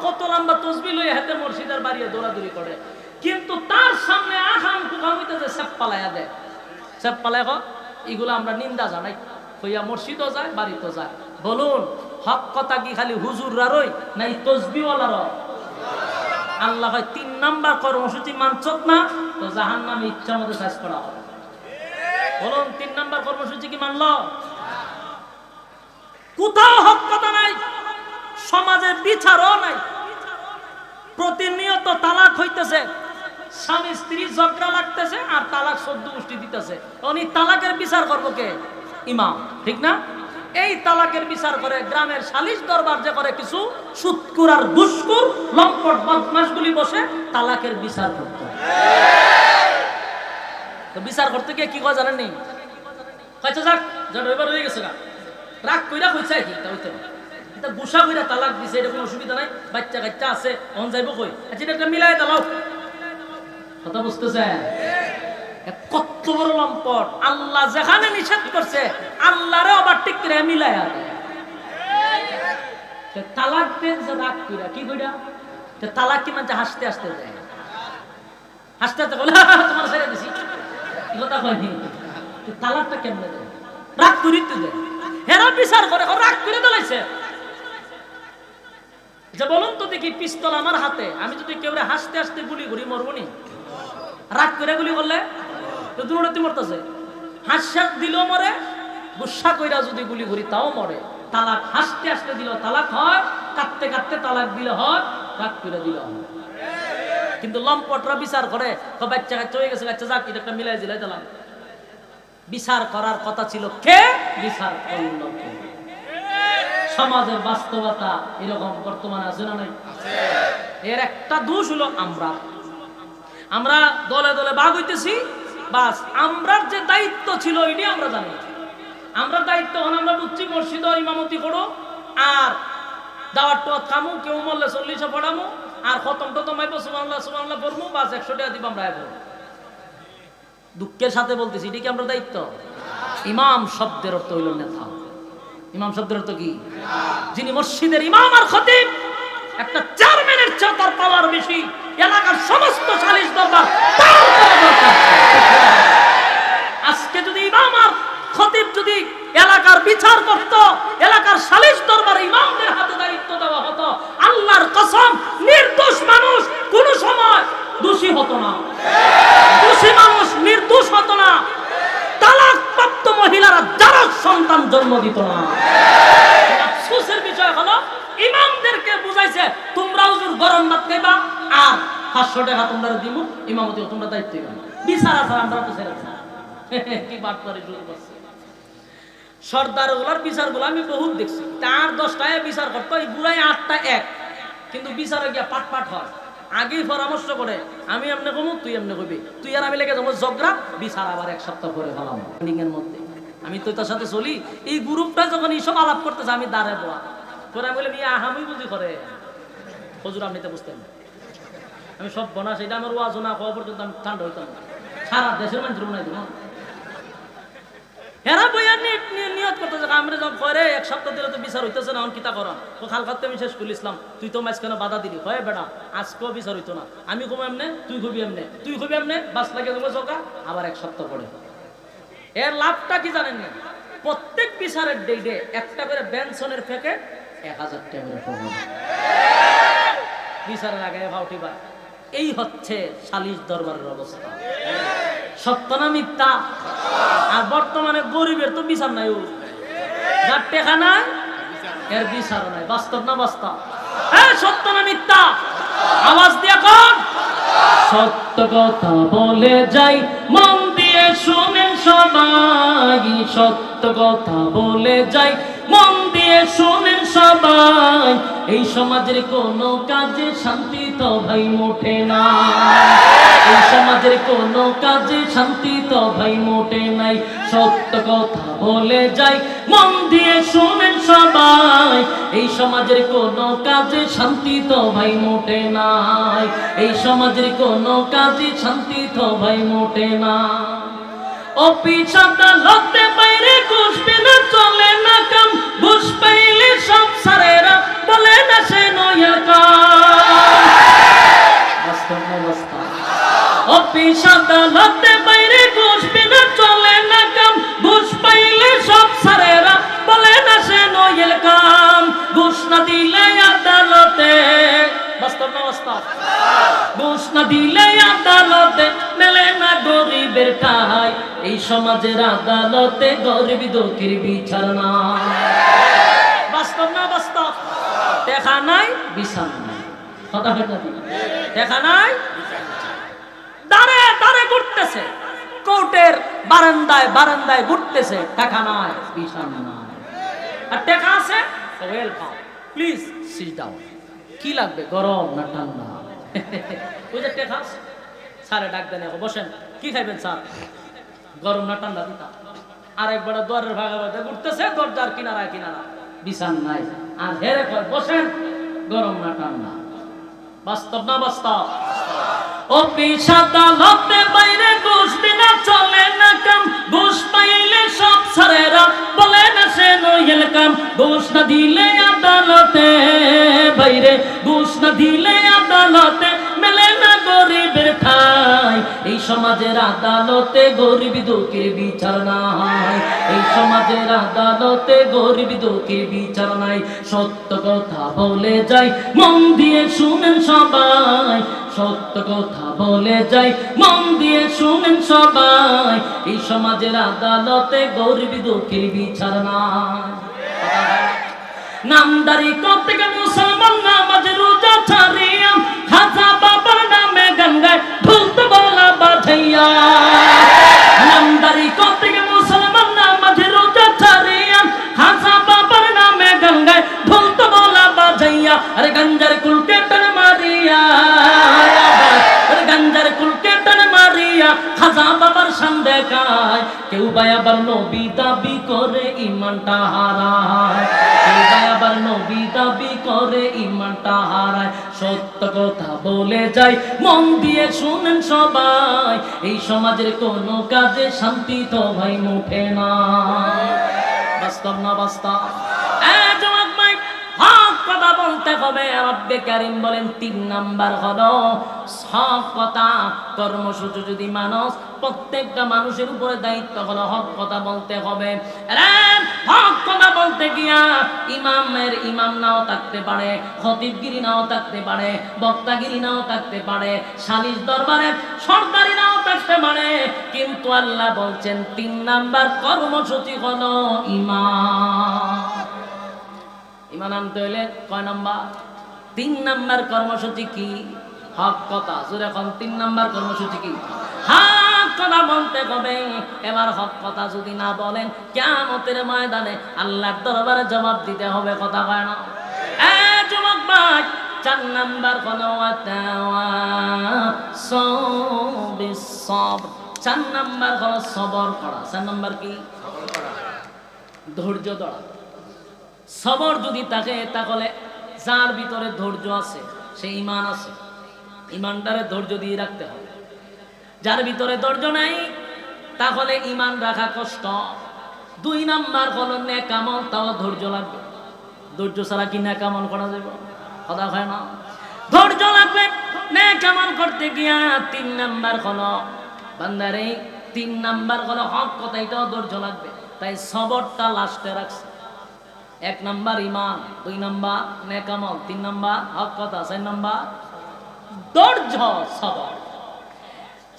কত লম্বা তসবি লই হাতে মসজিদের বাড়িয়ে দৌড়াদৌড়ি করে, কিন্তু তার সামনে আখাম কুখাম হইতেছে সেপ পালাইয়া দেয়। সেপ পালাই এগুলো আমরা নিন্দা জানাই, হইয়া মসজিদও যায় বাড়িতেও যায়। বলুন হক কথা কি খালি হুজুররারই নাই তসবিওয়ালার? আল্লাহ হয় 3 নাম্বার কর্মসূচি মানছত না তো জাহান্নামে ইচ্ছা মতো শেষ করা হবে। বলুন 3 নাম্বার কর্মসূচি কি মানলো? কোথাও হক কথা নাই, সমাজে বিচারও নাই, প্রতিনিয়ত তালাক হইতেছে, স্বামী স্ত্রী ঝগড়া লাগতেছে আর তালাক 14 গোষ্ঠী দিতেছে। উনি তালাকের বিচার করবো কে? ইমাম, ঠিক না? এই তালাকের বিচার করে গ্রামের সালিশ দরবার যে করে কিছু সুদকুর আর ঘুষখোর লম্পট বদমাশগুলি বসে তালাকের বিচার করতে। তো বিচার করতে গিয়ে কি কয় জানেন নি? কইছে যাক যেটা এবার হয়ে গেছে না, রাগ কইরা কইছে কি তা হইতে না, এটা গুসা কইরা তালাক দিছে, এটা কোনো অসুবিধা নাই, বাচ্চা কাচ্চা আছে, অন যাইব কই, আচ্ছা এটা মিলাই দাও। কথা বুঝতেছেন? কত বড় লম্পট! আল্লাহ যেখানে নিষেধ করছে আল্লাহরে আবার ঠিক করে মিলাইয়া দেয়। তালাক দেন যে রাগ কইরা কি কইরা, তালাক কি মানে হাসতে হাসতে দেয়, হাসতে হাসতে বলে তোমার ছেড়ে দিছি, কথা কয়নি। তালাকটা কেমনে দেয়? রাগ করিতে দেয়, হেরা বিচার করে রাগ করে দিলাইছে। যে বলুন তো দেখি, পিস্তল আমার হাতে, আমি যদি কেউ হাসতে হাসতে গুলি করি মরবনি? রাগ করে গুলি করলে তো দূরত্ব মরতেছে, হাস্যাস দিলেও মরে, গুসা কইরা যদি গুলি করি তাও মরে। তালাক হাসতে হাসতে দিল তালাক হয়, কাঁদতে কাঁদতে তালাক দিলে হয়, রাগ করে দিল হয়। কিন্তু লম্পটরা বিচার করে বাচ্চা কাচ্চা হয়ে গেছে, বাচ্চা যাক এটা একটা মিলাই দিলাই দিলাম। বিচার করার কথা ছিল কে? বিচার করল কে? সমাজের বাস্তবতা এরকম বর্তমানে আছে না নাই? এর একটা দোষ হলো আমরা দলে দলে ভাগ হইতেছি, বাস আমরার যে দায়িত্ব ছিল এটি আমরা জানি। আমরা দায়িত্ব হন আমরা বুঝছি মসজিদ ইমামতি করো আর দাওয়াত টাওয়াত খামু, কেউ মরলে 40 পড়ামু আর খতম টতম আইব, সুবহানাল্লাহ সুবহানাল্লাহ পড়মু, বাস 100 টাকা দিব আমরা আইব। দুঃখের সাথে বলতেছি এটি কি আমরা দায়িত্ব? ইমাম শব্দের অর্থ হইল নেতা। ইমাম শব্দের অর্থ কি? যিনি মসজিদের ইমাম আর খতিব, একটা চেয়ারম্যানের চেয়ে তার পাওয়ার বেশি, এলাকার সমস্ত সালিশ দরবার তার করা দরকার। আজকে যদি ইমাম আর খতিব যদি এলাকার বিচার করত, এলাকার সালিশ দরবারে ইমামদের হাতে দায়িত্ব দেওয়া হতো, আল্লাহর কসম নির্দোষ মানুষ কোন সময় দোষী হতো না, দোষী মানুষ নির্দোষ হতো না, তালাকপ্রাপ্ত মহিলারা যারা সন্তান জন্ম দিত না। আফসোসের বিষয় হলো ইমামদেরকে বুঝাইছে তোমরা হুজুর গরম ভাত খাইবা আর 500 টাকা তোমরা দিব, ইমামতি তোমরা দায়িত্ব নিবা, বিচার আছে আমরা তো ছেড়ে দিই। কি বাট করে শুরু করছে সর্দার ওগুলার বিচারগুলো আমি বহুত দেখছি। তার 10টায় বিচার করতো, এই বুড়াই 8টা এক, কিন্তু বিচারে গিয়া পাট পাট হয়। আগেই পরামর্শ করে আমি এমনি কমু, তুই এমনি কইবি, তুই আর আমি লেগে যাবো ঝগড়া, বিচার আবার 1 সপ্তাহ পরে হলাম এর মধ্যে। আমি তো তার সাথে চলি, এই গ্রুপটা যখন এইসব আলাপ করতেছে আমি দাঁড়ায় বলা তোরা বলে মিয়া আহামি বুঝি করে হুজুর আপনি তো বুঝতেন না। আমি সব বনা সেটা আমার ওয়াজ না হওয়া পর্যন্ত আমি ঠান্ডা হইতাম না, সারা দেশের মানুষের উনাই দিলাম। হেরা বইয়া নিয়ত করতেছে আমরা যখন করে 1 সপ্তাহ দিলে তো বিচার হইতেছে না, কিতা করা তো খাল খাতে আমি শেষ করে ইসলাম, তুই তো মাঝখানে বাধা দিলি, হয় বেটা আজকেও বিচার হইতো না, আমি কমে এমনে তুই খুবই এমনে, তুই খুবই এমনে, বাস লাগে তোমার চোখা আবার 1 সপ্তাহ পরে। এর লাভটা কি জানেন না? প্রত্যেক বিচারের ডেটে একটা করে বেনসনের প্যাকেট 1000 টাকা করে পাবো বিচারের আগে ভাউটি বা। এই হচ্ছে সালিশ দরবারের অবস্থা। সত্য না মিথ্যা? আর বর্তমানে গরিবের তো বিচার নাই, যার টাকা নাই এর বিচার নাই। বাস্তব না বাস্তব? হ্যাঁ, সত্য না মিথ্যা? আওয়াজ দিয়ে কর। সত্য কথা বলে যাই, মন দিয়ে শুনেন সবাই, সত্য কথা বলে যাই, মন দিয়ে শুনেন সবাই, এই সমাজের কোনো কাজে শান্তি তো ভাই মোটে না, এই সমাজের কোনো কাজে শান্তি তো ভাই মোটে নাই। সত্য কথা বলে যাই, মন দিয়ে শুনেন সবাই, এই সমাজের কোনো কাজে শান্তি তো ভাই মোটে নাই, এই সমাজের কোনো কাজে শান্তি তো ভাই মোটে না। অফিস আদালতে বাইরে ঘুষ বিনা চলে না কাম, ঘুষ পাইলে সব সারেরা বলে না সে নয়ের কাম। বাস্তব না বাস্তব? অফিস আদালতে বাইরে ঘুষ বিনা চলে না কাম, ঘুষ পাইলে সব সারেরা বলে না সে নয়ের কাম। ঘুষ না দিলে আদালতে, বাস্তব না বাস্তব? ঘুষ না দিলে আদালতে মেলে না গরিবের ঠাই, এই সমাজের আদালতে গরিব দুঃখীর বিচার না। বাস্তব না বাস্তব? দেখা নাই বিচার নাই, কথা কথা দেখা নাই, দাঁড়ে দাঁড়ে ঘুরতেছে, কোর্টের বারান্দায় বারান্দায় ঘুরতেছে, টাকা নাই বিচার নাই। আর টাকা আছে, ওয়েলকাম, প্লিজ সিট ডাউন। কি লাগবে, গরম না ঠান্ডা? ওই যে টাকা স্যারে ডাক দেন, বসেন, কি খাইবেন স্যার, গরম না ঠান্ডা দিতা। আর একবার দরের ভাগা ভাগে ঘুরতেছে, দরজার কিনারায় কিনারা, বিচার নাই। আর হেরে কয় বসেন, গরম না ঠান্ডা। বাস্তব না বাস্তব? অফিস আদালতে বাইরে ঘুষ বিনা চলে না কাম, ঘুষ পাইলে সব সারেরা বলে না সে নইল কাম। ঘুষ না দিলে আদালতে বাইরে, ঘুষ না দিলে আদালতে মেলে না গরিবের ঠাই, এই সমাজের আদালতে গরিব দুঃখীর বিচার নাই, এই সমাজের আদালতে গরিব দুঃখীর বিচার নাই। সত্য কথা বলে যাই, মন দিয়ে শুনেন সবাই, সত্য কথা বলে যাই, মন দিয়ে শুনেন সবাই, এই সমাজের আদালতে গরিব দুঃখীর বিচার নাই। নামদারি করতে গেলে মুসলমান নামাজ রোজা ছাড়িয়া, খাজা বাবার নামে গান গায় ঢুলতে বলা বাজাইয়া। নামদারি করতে গেলে মুসলমান নামাজ রোজা ছাড়িয়া, খাজা বাবার নামে গান গায় ঢুলতে বলা বাজাইয়া। আরে গঞ্জার কুলকে টান মারিয়া, আরে গঞ্জার কুলকে টান মারিয়া খাজা বাবার শান দেখায়। কেউ ভাই আবার নবী দাবি করে ইমানটা হারায়, কেউ ভাই আবার নবী দাবি করে ইমানটা হারায়। সত্য কথা বলে যাই, মন দিয়ে শুনেন সবাই, এই সমাজের কোনো কাজে শান্তি তো ভাই মুঠে না। বাস্তব না বাস্তব? জবাব মাই হক কথা বলতে হবে। রব্বে কারীম বলেন ৩ নাম্বার হলো হক কথা। কর্মসূচি যদি মানুষ, প্রত্যেকটা মানুষের উপরে দায়িত্ব হলো হক কথা বলতে হবে। হক কথা বলতে গিয়া ইমাম নাও থাকতে পারে, খতিবগিরি নাও থাকতে পারে, বক্তাগিরি নাও থাকতে পারে, সালিশ দরবারে সরকারি নাও থাকতে পারে, কিন্তু আল্লাহ বলছেন ৩ নাম্বার কর্মসূচি হলো ঈমান আনতে হইলে কয় নাম্বার? ৩ নাম্বার কর্মসূচি কি? হক কথা। জোরে এখন ৩ নাম্বার কর্মসূচি কি? হক কথা বলতে হবে। এবার হক কথা যদি না বলেন, কিয়ামতের ময়দানে আল্লাহর দরবারে জবাব দিতে হবে। কথা কয় না? যুবক ভাই, ৪ নাম্বার হলো ওয়াতাওয়াসাবিস-সবর। ৪ নাম্বার হলো সবর করা। ৪ নাম্বার কি? ধৈর্য ধরা। সবর যদি থাকে, তাহলে যার ভিতরে ধৈর্য আছে সে ঈমান আছে। ঈমানটারে ধৈর্য দিয়ে রাখতে হবে। যার ভিতরে ধৈর্য নাই, তাহলে ঈমান রাখা কষ্ট। ২ নাম্বার হলো নেক আমল, তাও ধৈর্য লাগবে। ধৈর্য ছাড়া কি নেক আমল করা যাবে? কথা হয় না? ধৈর্য লাগবে নেক আমল করতে গিয়া। ৩ নাম্বার হলো বান্দারে, ৩ নাম্বার হলো হক কথা, এটাও ধৈর্য লাগবে। তাই সবরটা লাস্টে রাখছে। ১ নাম্বার ঈমান, ২ নাম্বার নেক আমল, ৩ নাম্বার হক কথা, ৪ নাম্বার ধৈর্য সবর।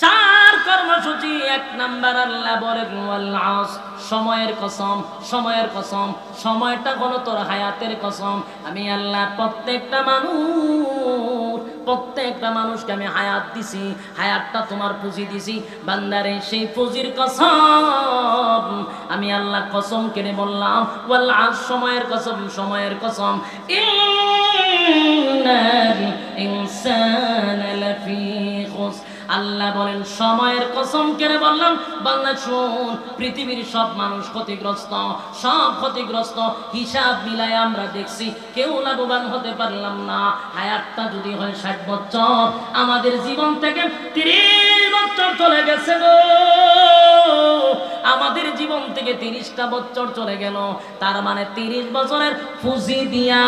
৪ কর্মসূচি। ১ নাম্বার আল্লাহ বলেন ওয়াল আসর, সময়ের কসম, সময়ের কসম। সময়টা হলো তোর হায়াতের কসম। আমি আল্লাহ প্রত্যেকটা মানুষকে আমি হায়াত দিছি, হায়াতটা তোমার পুঁজি দিছি। বান্দারে, সেই পুঁজির কসম আমি আল্লাহ কসম কেড়ে বললাম ওয়াল আসর, সময়ের কসম, সময়ের কসম। ইন্নাল ইনসানা লাফি খুসর। আল্লাহ বলেন সময়ের কসম কেড়ে বললাম, বান্দা শুন, পৃথিবীর সব মানুষ ক্ষতিগ্রস্ত, সব ক্ষতিগ্রস্ত। হিসাব মিলাই আমরা দেখছি কেউ লাভবান হতে পারলাম না। হায়াতটা যদি হয় ৬০ বছর, আমাদের জীবন থেকে ৩০ বছর চলে গেছে গো। আমাদের জীবন থেকে ৩০টা বছর চলে গেল। তার মানে ৩০ বছরের পুঁজি দিয়া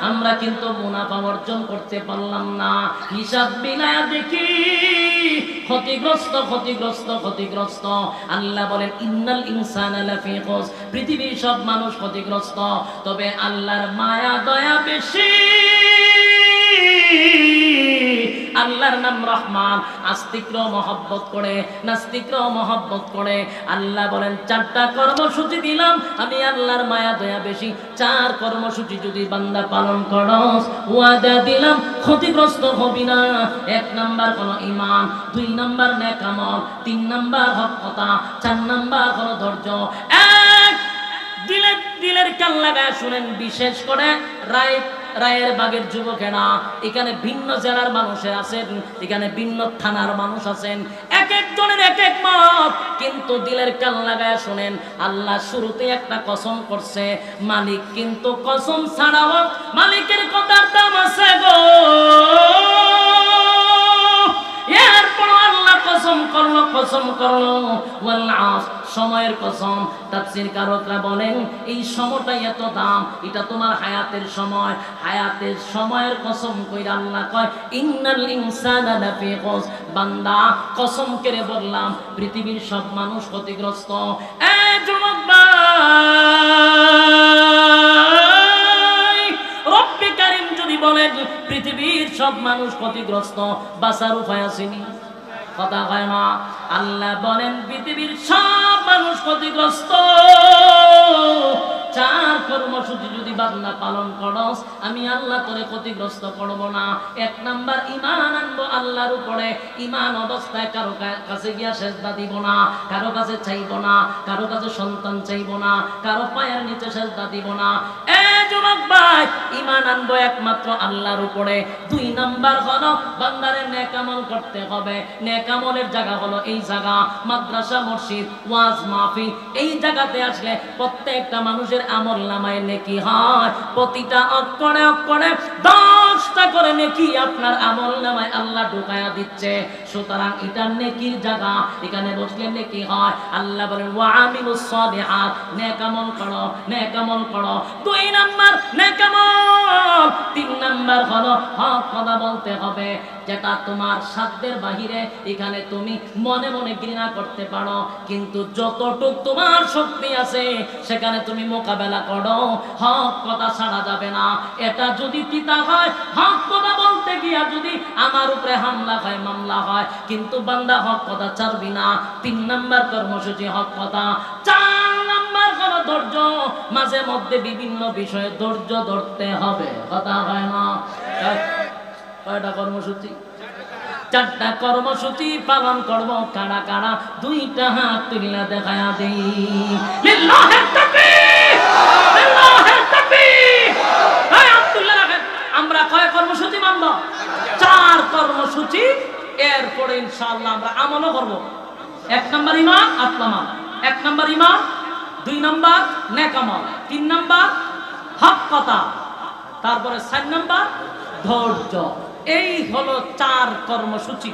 আমরা কিন্তু মুনাফা অর্জন করতে পারলাম না। হিসাব মিলায়া দেখি ক্ষতিগ্রস্ত, ক্ষতিগ্রস্ত, ক্ষতিগ্রস্ত। আল্লাহ বলেন ইন্নাল ইনসানা লাফি খুসর, পৃথিবীর সব মানুষ ক্ষতিগ্রস্ত। তবে আল্লাহর মায়া দয়া বেশি। আল্লাহর নাম রহমান। আস্তিকরাও মহব্বত করে, নাস্তিকরাও মহব্বত করে। আল্লাহ বলেন ৪টা কর্মসূচি দিলাম, আমি আল্লাহর মায়া দয়া বেশি। ৪ কর্মসূচি যদি বান্দা পালন করস, ওয়াদা দিলাম ক্ষতিগ্রস্ত হবি না। ১ নাম্বার হলো ঈমান, ২ নাম্বার নেক আমল, ৩ নাম্বার হক কথা, ৪ নাম্বার হলো ধৈর্য। দিলের কান লাগায় শুনেন। বিশেষ করে রায়ের বাগের যুবকেরা, এখানে ভিন্ন জেলার মানুষের আছেন, এখানে ভিন্ন থানার মানুষ আছেন, এক একজনের এক এক মত, কিন্তু দিলের কান লাগায় শুনেন। আল্লাহ শুরুতে একটা কসম করছে, মালিক কিন্তু কসম ছাড়াও মালিকের কথার দাম আছে গো। এরপর আল্লাহ কসম করলো ওয়াল আসর, সময়ের কসম। তাফসীরকারকরা বলেন এই সময়টাই এত দাম, এটা তোমার হায়াতের সময়। হায়াতের সময়ের কসম কইরা আল্লাহ কয় ইন্নাল ইনসানা লাফি খুসর। বান্দা, কসম করে বললাম পৃথিবীর সব মানুষ ক্ষতিগ্রস্ত। যুবক ভাই, রব্বে কারীম যদি বলেন পৃথিবীর সব মানুষ ক্ষতিগ্রস্ত, বাঁচার উপায় আসেনি। কথা হয় না? আল্লাহ বলেন পৃথিবীর সব মানুষ ক্ষতিগ্রস্ত। ৪ কর্মসূচি যদি বান্দা পালন করস, আমি আল্লাহ তোরে ক্ষতিগ্রস্ত করব না। ১ নাম্বার ঈমান আনবো আল্লাহর উপরে। ঈমান অবস্থায় কারো কাছে গিয়া সেজদা দিব না, কারো কাছে চাইব না, কারো কাছে সন্তান চাইব না, কারো পায়ের নিচে সেজদা দিব না। যুবক ভাই, ঈমান আনবো একমাত্র আল্লাহর উপরে। ২ নাম্বার হলো বান্দারে নেক আমল করতে হবে। নেক আমলের জায়গা হলো এই জায়গা, মাদ্রাসা, মসজিদ, ওয়াজ মাহফিল। এই জায়গাতে আসলে প্রত্যেকটা মানুষের আমল নামায় নেকি হয়। প্রতিটা অক্ষরে অক্ষরে ১০ বস্তা করে নেকি আপনার আমল নামায় আল্লাহ ঢুকায়া দিচ্ছে। সুতরাং এটা নেকির জায়গা, এখানে বসলে নেকি হয়। আল্লাহ বলেন ওয়া আমিলুস সালিহাত, নেক আমল করো, নেক আমল করো। 2 নাম্বার নেক আমল। 3 নাম্বার হলো হক কথা বলতে হবে, যেটা তোমার সাধ্যের বাহিরে। এখানে তুমি মনে মনে ঘৃণা করতে পারো, কিন্তু যতটুক তোমার শক্তি আছে সেখানে তুমি মোকাবেলা করো। হক কথা ছাড়া যাবে না। এটা যদি তিতা হয়, হক কথা বলতে গিয়া যদি আমার উপরে হামলা হয়, মামলা হয়, কিন্তু বান্দা হক কথা ছাড়বি না। 3 নাম্বার কর্মসূচি হক কথা। 4 নাম্বার হলো ধৈর্য। মাঝে মধ্যে বিভিন্ন বিষয়ে ধৈর্য ধরতে হবে, কথা হয় না? কয়টা কর্মসূচি? 4টা কর্মসূচি পালন করব। কারা কারা? 2টা হাত তুলে দেখায়া দেই। লিল্লাহির তাকবীর, লিল্লাহির তাকবীর। এই আব্দুল্লাহ রাখেন, আমরা কয় কর্মসূচি মানব? 4 কর্মসূচি। এরপরে ইনশাআল্লাহ আমরা আমলও করব। 1 নাম্বার ঈমান, আত্মমান। 1 নাম্বার ঈমান, 2 নাম্বার নেক আমল, 3 নাম্বার হক কথা, তারপরে 4 নাম্বার ধৈর্য। এই হলো 4 কর্মসূচি।